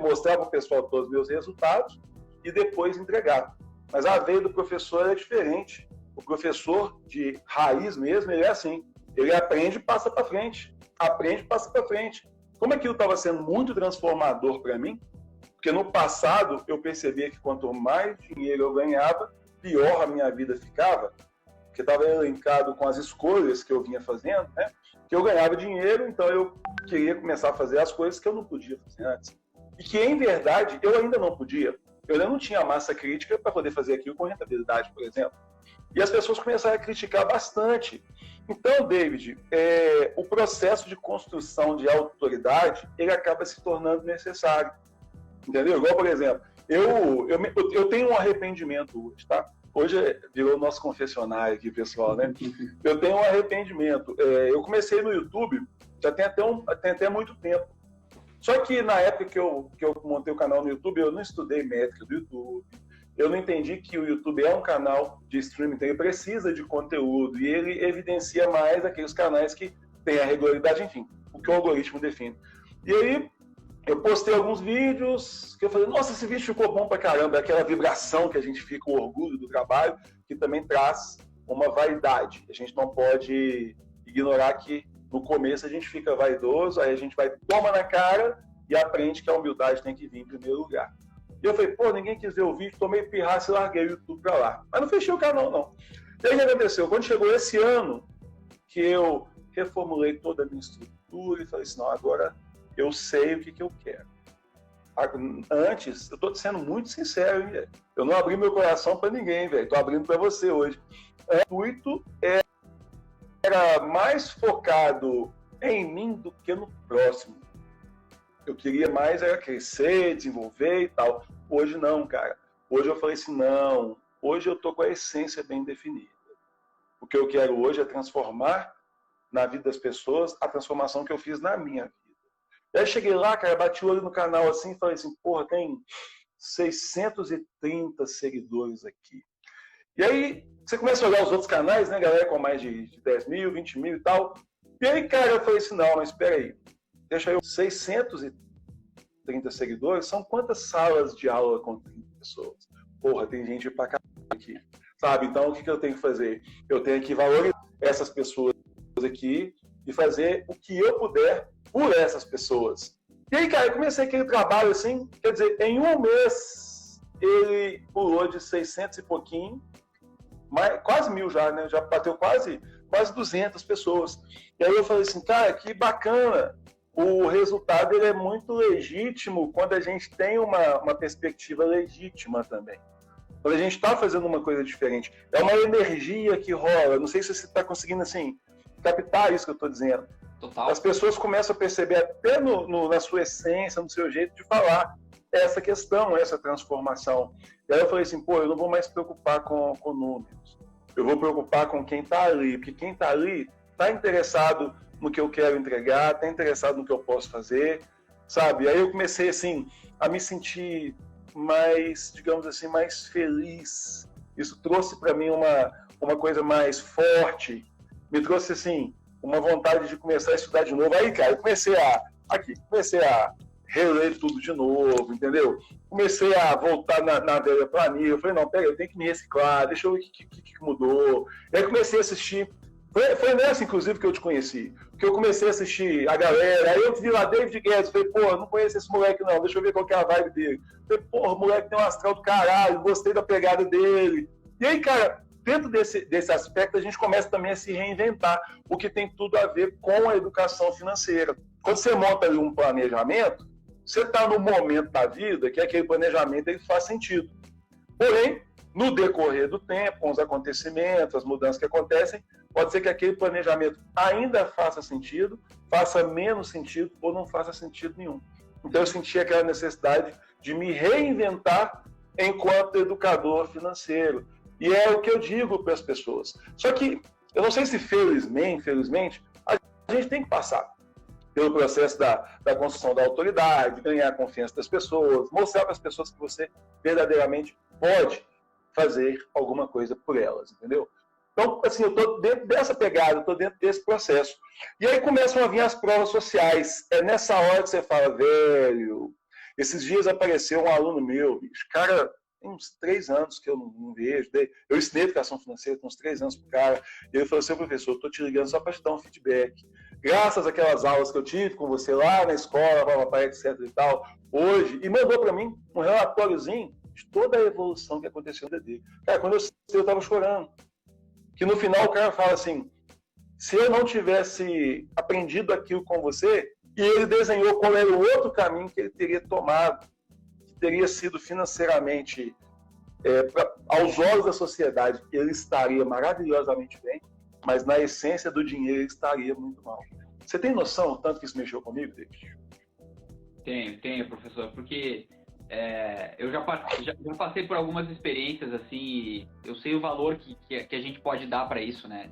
mostrar para o pessoal todos os meus resultados e depois entregar. Mas a veia do professor é diferente. O professor de raiz mesmo, ele é assim. Ele aprende e passa para frente. Aprende e passa para frente. Como aquilo estava sendo muito transformador para mim, porque no passado eu percebia que quanto mais dinheiro eu ganhava, pior a minha vida ficava, porque estava elencado com as escolhas que eu vinha fazendo, né? Que eu ganhava dinheiro, então eu queria começar a fazer as coisas que eu não podia fazer antes. E que, em verdade, eu ainda não podia. Eu ainda não tinha massa crítica para poder fazer aquilo com rentabilidade, por exemplo. E as pessoas começaram a criticar bastante. Então, David, o processo de construção de autoridade, ele acaba se tornando necessário. Entendeu? Igual, por exemplo, eu tenho um arrependimento hoje, tá? Hoje virou o nosso confessionário aqui, pessoal, né? Eu tenho um arrependimento. Eu comecei no YouTube, já tem até muito tempo. Só que na época que eu montei o canal no YouTube, eu não estudei métrica do YouTube. Eu não entendi que o YouTube é um canal de streaming, então ele precisa de conteúdo. E ele evidencia mais aqueles canais que têm a regularidade, enfim, o que o algoritmo define. E aí, eu postei alguns vídeos que eu falei, nossa, esse vídeo ficou bom pra caramba. É aquela vibração que a gente fica, o orgulho do trabalho, que também traz uma vaidade. A gente não pode ignorar que no começo a gente fica vaidoso, aí a gente toma na cara e aprende que a humildade tem que vir em primeiro lugar. E eu falei, pô, ninguém quis ver o vídeo, tomei pirraça e larguei o YouTube pra lá. Mas não fechei o canal, não. E aí o que aconteceu? Quando chegou esse ano, que eu reformulei toda a minha estrutura e falei assim, não, agora eu sei o que eu quero. Antes, eu tô sendo muito sincero, hein, velho? Eu não abri meu coração para ninguém, velho. Tô abrindo para você hoje. O intuito era mais focado em mim do que no próximo. Eu queria mais crescer, desenvolver e tal. Hoje não, cara. Hoje eu falei assim, não. Hoje eu tô com a essência bem definida. O que eu quero hoje é transformar na vida das pessoas a transformação que eu fiz na minha vida. Aí eu cheguei lá, cara, bati o olho no canal assim e falei assim, porra, tem 630 seguidores aqui. E aí, você começa a olhar os outros canais, né, galera com mais de 10 mil, 20 mil e tal. E aí, cara, eu falei assim, não, mas espera aí. Deixa eu... 630 seguidores, são quantas salas de aula com 30 pessoas? Porra, tem gente pra caralho aqui. Sabe? Então, o que eu tenho que fazer? Eu tenho que valorizar essas pessoas aqui e fazer o que eu puder por essas pessoas. E aí, cara, eu comecei aquele trabalho assim, quer dizer, em um mês ele pulou de 600 e pouquinho, quase 1.000 já, né? Já bateu quase 200 pessoas. E aí eu falei assim, cara, que bacana. O resultado ele é muito legítimo quando a gente tem uma perspectiva legítima também. Quando a gente está fazendo uma coisa diferente. É uma energia que rola. Não sei se você está conseguindo, assim, captar isso que eu estou dizendo. Total. As pessoas começam a perceber até na sua essência, no seu jeito de falar, essa questão, essa transformação. E aí eu falei assim, pô, eu não vou mais preocupar com números. Eu vou preocupar com quem está ali, porque quem está ali está interessado no que eu quero entregar, está interessado no que eu posso fazer, sabe? E aí eu comecei, assim, a me sentir mais, digamos assim, mais feliz. Isso trouxe para mim uma coisa mais forte, me trouxe, assim, uma vontade de começar a estudar de novo. Aí, cara, eu comecei a reler tudo de novo, entendeu? Comecei a voltar na velha planilha. Eu falei, não, pera, eu tenho que me reciclar, deixa eu ver o que mudou. E aí comecei a assistir. Foi nessa, inclusive, que eu te conheci. Que eu comecei a assistir a galera. Aí eu vi lá David Guedes. Falei, pô, não conheço esse moleque, não. Deixa eu ver qual que é a vibe dele. Falei, porra, o moleque tem um astral do caralho. Gostei da pegada dele. E aí, cara, dentro desse aspecto, a gente começa também a se reinventar. O que tem tudo a ver com a educação financeira. Quando você monta ali um planejamento, você está no momento da vida que aquele planejamento ele faz sentido. Porém, no decorrer do tempo, com os acontecimentos, as mudanças que acontecem, pode ser que aquele planejamento ainda faça sentido, faça menos sentido ou não faça sentido nenhum. Então eu senti aquela necessidade de me reinventar enquanto educador financeiro. E é o que eu digo para as pessoas. Só que, eu não sei se infelizmente, a gente tem que passar pelo processo da construção da autoridade, ganhar a confiança das pessoas, mostrar para as pessoas que você verdadeiramente pode fazer alguma coisa por elas, entendeu? Então, assim, eu estou dentro dessa pegada, eu estou dentro desse processo. E aí começam a vir as provas sociais. É nessa hora que você fala, velho, esses dias apareceu um aluno meu, bicho, cara, tem uns 3 anos que eu não vejo. Eu ensinei educação financeira, tem uns 3 anos pro cara. E ele falou assim, professor, eu tô te ligando só para te dar um feedback. Graças àquelas aulas que eu tive com você lá na escola, papai, etc e tal, hoje, e mandou para mim um relatóriozinho de toda a evolução que aconteceu dele. Cara, quando eu tava chorando. Que no final o cara fala assim, se eu não tivesse aprendido aquilo com você, e ele desenhou qual era o outro caminho que ele teria tomado, que teria sido financeiramente, aos olhos da sociedade, ele estaria maravilhosamente bem, mas na essência do dinheiro ele estaria muito mal. Você tem noção do tanto que isso mexeu comigo, David? Tenho, professor, porque eu já passei por algumas experiências assim, eu sei o valor que a gente pode dar para isso, né?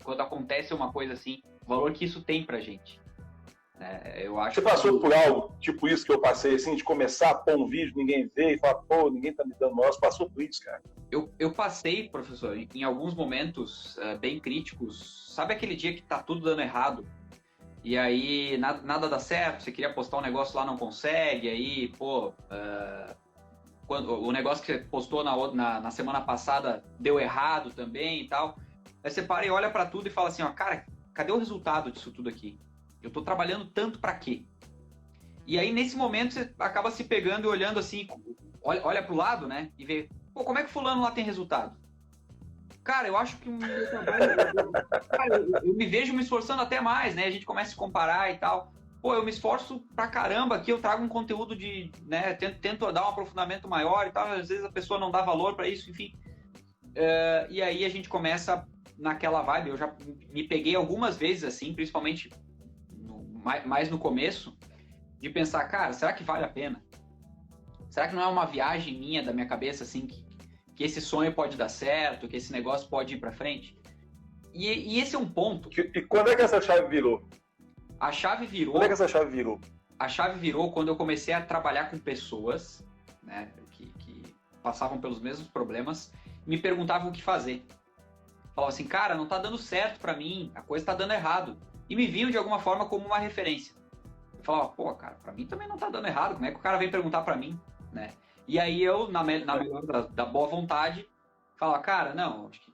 Quando acontece uma coisa assim, o valor que isso tem pra gente. Eu acho. Você passou por algo tipo isso que eu passei, assim, de começar a pôr um vídeo, ninguém vê e falar, pô, ninguém tá me dando moral. Você passou por isso, cara? Eu passei, professor, em alguns momentos bem críticos. Sabe aquele dia que tá tudo dando errado? E aí nada dá certo, você queria postar um negócio lá, não consegue, aí, pô, quando o negócio que você postou na semana passada deu errado também e tal. Aí você para e olha pra tudo e fala assim, ó, cara, cadê o resultado disso tudo aqui? Eu tô trabalhando tanto pra quê? E aí, nesse momento, você acaba se pegando e olhando assim, olha pro lado, né, e vê, pô, como é que fulano lá tem resultado? Cara, eu acho que o meu trabalho... Cara, eu me vejo me esforçando até mais, né? A gente começa a se comparar e tal. Pô, eu me esforço pra caramba aqui, eu trago um conteúdo de... né? Tento dar um aprofundamento maior e tal. Às vezes a pessoa não dá valor pra isso, enfim. E aí a gente começa naquela vibe. Eu já me peguei algumas vezes assim, principalmente mais no começo, de pensar, cara, será que vale a pena? Será que não é uma viagem minha, da minha cabeça, assim, que esse sonho pode dar certo, que esse negócio pode ir para frente? E esse é um ponto. E quando é que essa chave virou? A chave virou... Quando é que essa chave virou? A chave virou quando eu comecei a trabalhar com pessoas, né, que passavam pelos mesmos problemas, e me perguntavam o que fazer. Falavam assim, cara, não tá dando certo para mim, a coisa tá dando errado. E me viam de alguma forma como uma referência. Eu falava, pô, cara, para mim também não tá dando errado, como é que o cara vem perguntar para mim, né? E aí eu, na melhor da boa vontade, falava, cara, não, acho que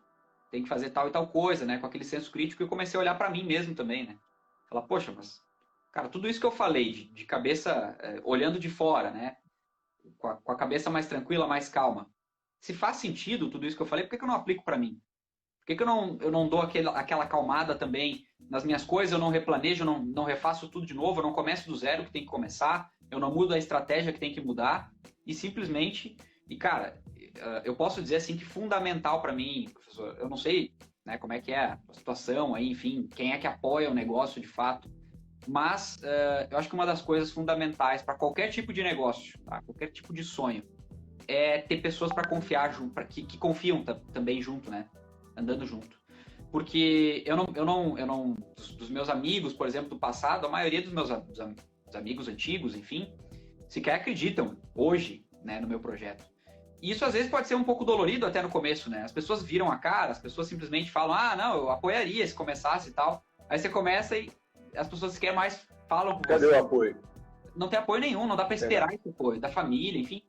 tem que fazer tal e tal coisa, né? Com aquele senso crítico, eu comecei a olhar para mim mesmo também, né? Falar, poxa, mas Cara, tudo isso que eu falei, de cabeça, olhando de fora, né? Com a cabeça mais tranquila, mais calma. Se faz sentido tudo isso que eu falei, por que eu não aplico para mim? Por que eu não dou aquela acalmada também nas minhas coisas, eu não replanejo, eu não refaço tudo de novo, eu não começo do zero que tem que começar, eu não mudo a estratégia que tem que mudar, e simplesmente... E, cara, eu posso dizer assim que fundamental para mim, professor, eu não sei, né, como é que é a situação aí, enfim, quem é que apoia o negócio de fato, mas eu acho que uma das coisas fundamentais para qualquer tipo de negócio, tá? Qualquer tipo de sonho, é ter pessoas para confiar junto, que confiam também junto, né? Andando junto. Porque dos meus amigos, por exemplo, do passado, a maioria dos meus dos amigos antigos, enfim, sequer acreditam hoje, né, no meu projeto. E isso às vezes pode ser um pouco dolorido até no começo, né? As pessoas viram a cara, as pessoas simplesmente falam, não, eu apoiaria se começasse e tal. Aí você começa e as pessoas sequer mais falam com Cadê você. o apoio? Não tem apoio nenhum, não dá para esperar esse apoio, da família, enfim.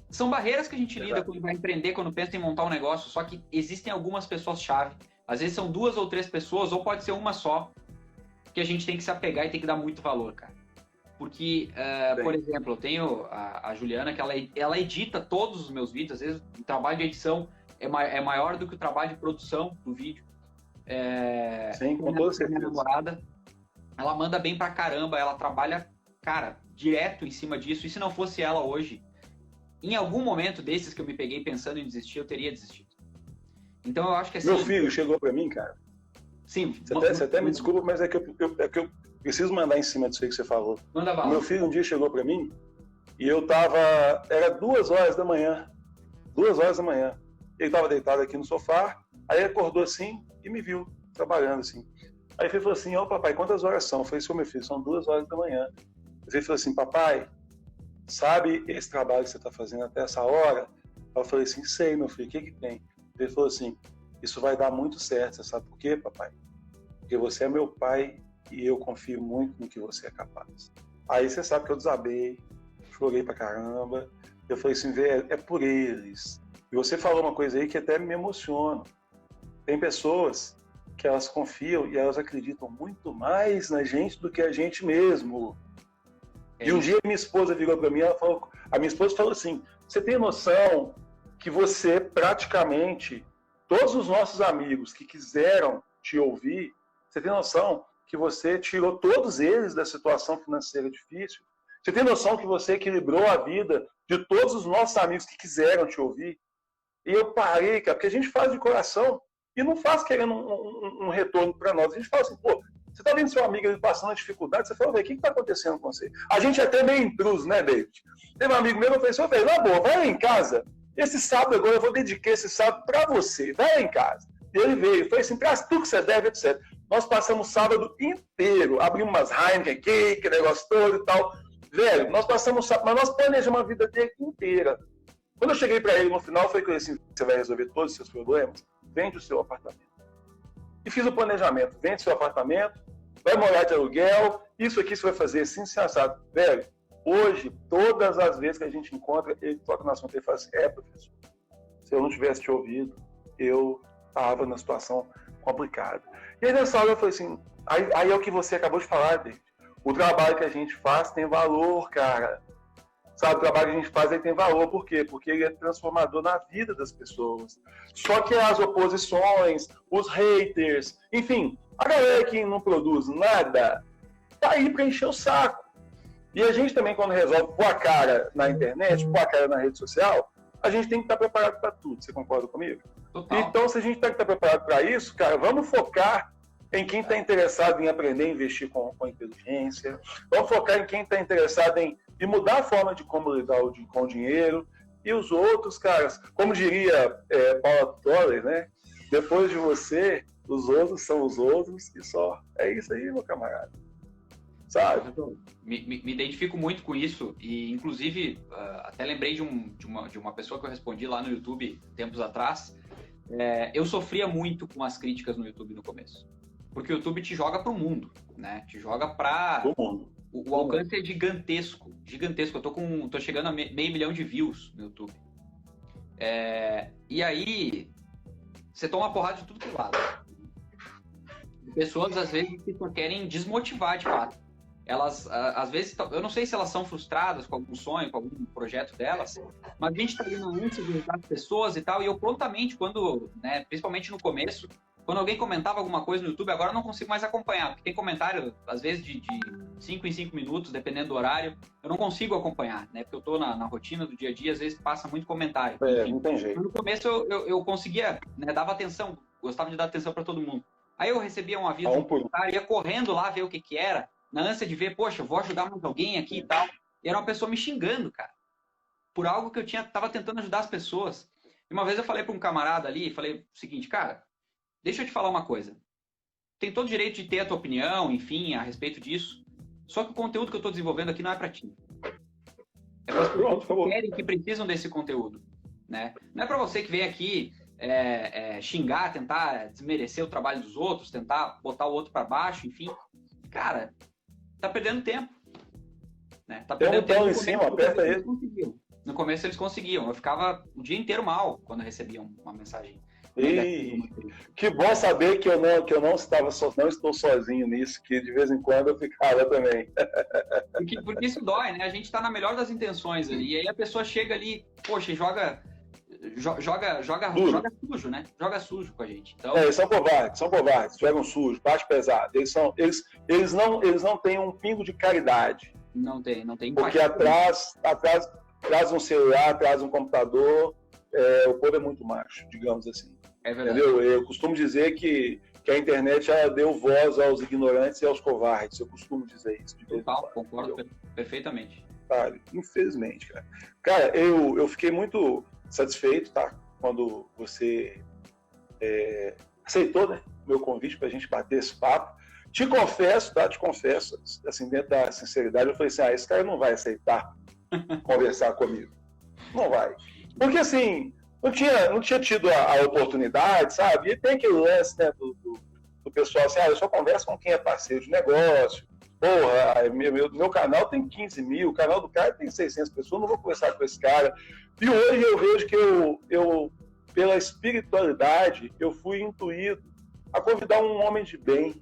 São barreiras que a gente lida quando vai empreender, quando pensa em montar um negócio, só que existem algumas pessoas-chave. Às vezes são 2 ou 3 pessoas, ou pode ser uma só, que a gente tem que se apegar e tem que dar muito valor, cara. Porque, por exemplo, eu tenho a Juliana, que ela edita todos os meus vídeos, às vezes o trabalho de edição é maior do que o trabalho de produção do vídeo. Sim, com toda certeza. Minha namorada, ela manda bem pra caramba, ela trabalha, cara, direto em cima disso, e se não fosse ela hoje, em algum momento desses que eu me peguei pensando em desistir, eu teria desistido. Então eu acho que assim... Meu filho chegou pra mim, cara. Sim. Você até me desculpa, mas é que eu preciso mandar em cima disso aí que você falou. Manda bala. Meu filho um dia chegou pra mim e eu tava... Era 2 horas da manhã. 2 horas da manhã. Ele tava deitado aqui no sofá, aí ele acordou assim e me viu trabalhando assim. Aí ele falou assim, papai, quantas horas são? Eu falei, meu filho, são 2 horas da manhã. Ele falou assim, papai, sabe esse trabalho que você está fazendo até essa hora? Eu falei assim, sei, meu filho, o que tem? Ele falou assim, isso vai dar muito certo, você sabe por quê, papai? Porque você é meu pai e eu confio muito no que você é capaz. Aí você sabe que eu desabei, chorei pra caramba. Eu falei assim, velho, é por eles. E você falou uma coisa aí que até me emociona. Tem pessoas que elas confiam e elas acreditam muito mais na gente do que a gente mesmo. E um dia minha esposa virou para mim, a minha esposa falou assim, você tem noção que você praticamente, todos os nossos amigos que quiseram te ouvir, você tem noção que você tirou todos eles da situação financeira difícil? Você tem noção que você equilibrou a vida de todos os nossos amigos que quiseram te ouvir? E eu parei, cara, porque a gente faz de coração e não faz querendo um retorno para nós. A gente fala assim, pô, você está vendo seu amigo passando dificuldade, você fala, o que está acontecendo com você? A gente é até meio intruso, né, David? Teve um amigo meu que falou assim, na boa, vai lá em casa, esse sábado agora eu vou dedicar esse sábado para você, vai lá em casa. E ele veio, foi assim, traz tudo que você deve, etc. Nós passamos o sábado inteiro, abrimos umas Heineken aqui, que negócio todo e tal. Velho, nós passamos o sábado, mas nós planejamos a vida dele inteira. Quando eu cheguei para ele no final, foi que eu disse assim, você vai resolver todos os seus problemas? Vende o seu apartamento. E fiz o planejamento, vende seu apartamento, vai morar de aluguel, isso aqui você vai fazer assim, sensado. Velho, hoje, todas as vezes que a gente encontra, ele toca na sua e fala assim, professor, se eu não tivesse te ouvido, eu estava numa situação complicada. E aí nessa hora eu falei assim, aí é o que você acabou de falar, David. O trabalho que a gente faz tem valor, cara. Sabe, o trabalho que a gente faz aí tem valor, por quê? Porque ele é transformador na vida das pessoas. Só que as oposições, os haters, enfim, a galera que não produz nada, tá aí para encher o saco. E a gente também, quando resolve pôr a cara na internet, pôr a cara na rede social, a gente tem que estar preparado para tudo. Você concorda comigo? Total. Então, se a gente tem que estar preparado para isso, cara, vamos focar em quem está interessado em aprender a investir com inteligência. Vamos focar em quem está interessado em mudar a forma de como lidar com o dinheiro. E os outros, caras, como diria Paula Toller, né? Depois de você, os outros são os outros e só. É isso aí, meu camarada. Sabe? Me identifico muito com isso e, inclusive, até lembrei de uma pessoa que eu respondi lá no YouTube tempos atrás. Eu sofria muito com as críticas no YouTube no começo. Porque o YouTube te joga pro mundo, né? Te joga para... O mundo. O alcance é gigantesco, gigantesco. Eu tô chegando a meio milhão de views no YouTube. E aí, você toma porrada de tudo pro lado. Pessoas, às vezes, que só querem desmotivar, de fato. elas, às vezes, eu não sei se elas são frustradas com algum sonho, com algum projeto delas, mas a gente está ali na ânsia de ajudar as pessoas e tal, e eu prontamente, quando, né, principalmente no começo, quando alguém comentava alguma coisa no YouTube, agora eu não consigo mais acompanhar, porque tem comentário, às vezes, de 5 em 5 minutos, dependendo do horário, eu não consigo acompanhar, né, porque eu estou na rotina do dia a dia, às vezes passa muito comentário. Enfim, não tem jeito. No começo eu conseguia, né, dava atenção, gostava de dar atenção para todo mundo. Aí eu recebia um aviso, ia correndo lá ver o que era, na ânsia de ver, poxa, eu vou ajudar mais alguém aqui e tal. E era uma pessoa me xingando, cara, por algo que eu tava tentando ajudar as pessoas. E uma vez eu falei para um camarada ali, falei o seguinte, cara, deixa eu te falar uma coisa. Tem todo o direito de ter a tua opinião, enfim, a respeito disso. Só que o conteúdo que eu estou desenvolvendo aqui não é para ti. É para as pessoas que querem, que precisam desse conteúdo, né? Não é para você que vem aqui xingar, tentar desmerecer o trabalho dos outros, tentar botar o outro para baixo, enfim. Cara, tá perdendo tempo. Né? Tá perdendo tempo. Em cima, aperta ele. No começo eles conseguiam. Eu ficava o dia inteiro mal quando eu recebia uma mensagem. E que bom saber que eu não estou sozinho nisso, que de vez em quando eu ficava também. Porque isso dói, né? A gente tá na melhor das intenções ali. E aí a pessoa chega ali, poxa, e joga sujo, né? Joga sujo com a gente. Então... eles são covardes, jogam sujo, bate pesado. Eles não têm um pingo de caridade. Não tem. Porque atrás um celular, atrás um computador, o povo é muito macho, digamos assim. É verdade. Entendeu? Eu costumo dizer que a internet ela deu voz aos ignorantes e aos covardes. Eu costumo dizer isso. Total, concordo perfeitamente. Cara, infelizmente, cara. Cara, eu fiquei muito satisfeito, tá? Quando você aceitou, né, meu convite para a gente bater esse papo. Te confesso, assim, dentro da sinceridade, eu falei assim, esse cara não vai aceitar conversar comigo. Não vai. Porque, assim, não tinha tido a oportunidade, sabe? E tem aquele lance, né, do pessoal assim, eu só converso com quem é parceiro de negócio. Porra, meu canal tem 15 mil, o canal do cara tem 600 pessoas, não vou conversar com esse cara. E hoje eu vejo que eu pela espiritualidade, eu fui intuído a convidar um homem de bem.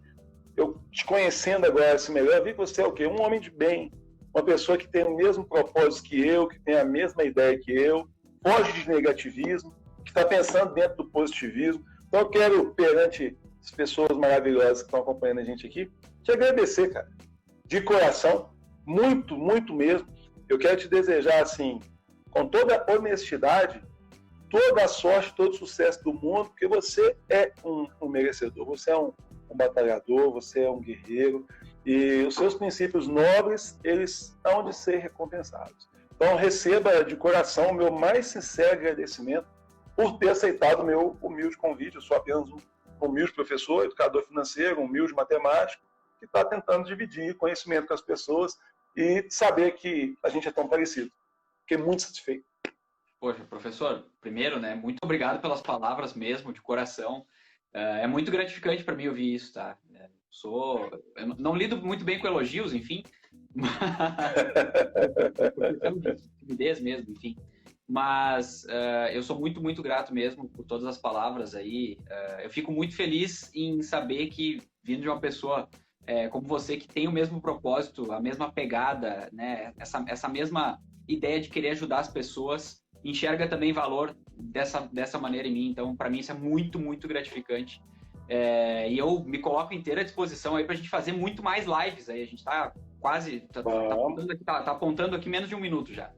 Eu te conhecendo agora assim melhor, eu vi que você é o quê? Um homem de bem. Uma pessoa que tem o mesmo propósito que eu, que tem a mesma ideia que eu, foge de negativismo, que está pensando dentro do positivismo. Então eu quero, perante as pessoas maravilhosas que estão acompanhando a gente aqui, te agradecer, cara. De coração, muito, muito mesmo. Eu quero te desejar, assim, com toda a honestidade, toda a sorte, todo o sucesso do mundo, porque você é um merecedor, você é um batalhador, você é um guerreiro, e os seus princípios nobres, eles hão de ser recompensados. Então, receba de coração o meu mais sincero agradecimento por ter aceitado o meu humilde convite. Eu sou apenas um humilde professor, educador financeiro, um humilde matemático, que está tentando dividir conhecimento com as pessoas e saber que a gente é tão parecido. Fiquei muito satisfeito. Poxa, professor, primeiro, né, muito obrigado pelas palavras mesmo, de coração. É muito gratificante para mim ouvir isso, tá? Eu não lido muito bem com elogios, enfim, mas timidez mesmo, enfim. Mas eu sou muito, muito grato mesmo por todas as palavras aí. Eu fico muito feliz em saber que, vindo de uma pessoa como você, que tem o mesmo propósito, a mesma pegada, né? Essa mesma ideia de querer ajudar as pessoas, enxerga também valor dessa maneira em mim. Então, para mim, isso é muito, muito gratificante. E eu me coloco inteira à disposição aí para a gente fazer muito mais lives. Aí a gente está quase tá apontando aqui menos de 1 minuto já.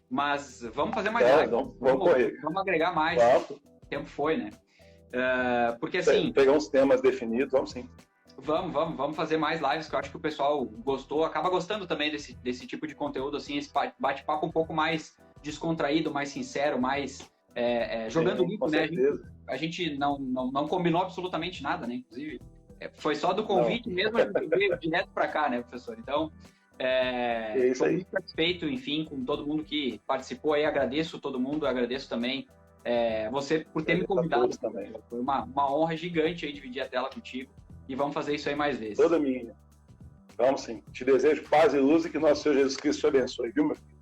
Mas vamos fazer mais lives. Vamos agregar mais. O tempo foi, né? Porque assim... Pegar uns temas definidos, vamos sim. Vamos fazer mais lives, que eu acho que o pessoal gostou, acaba gostando também desse tipo de conteúdo, assim, esse bate-papo um pouco mais descontraído, mais sincero, mais jogando limpo, né? A gente não combinou absolutamente nada, né? Inclusive, foi só do convite mesmo, a gente veio direto para cá, né, professor? Então, estou muito satisfeito, enfim, com todo mundo que participou aí, agradeço todo mundo, agradeço também você por ter me convidado. Também. Foi uma honra gigante aí dividir a tela contigo. E vamos fazer isso aí mais vezes. Toda minha. Vamos sim. Te desejo paz e luz e que nosso Senhor Jesus Cristo te abençoe, viu, meu filho?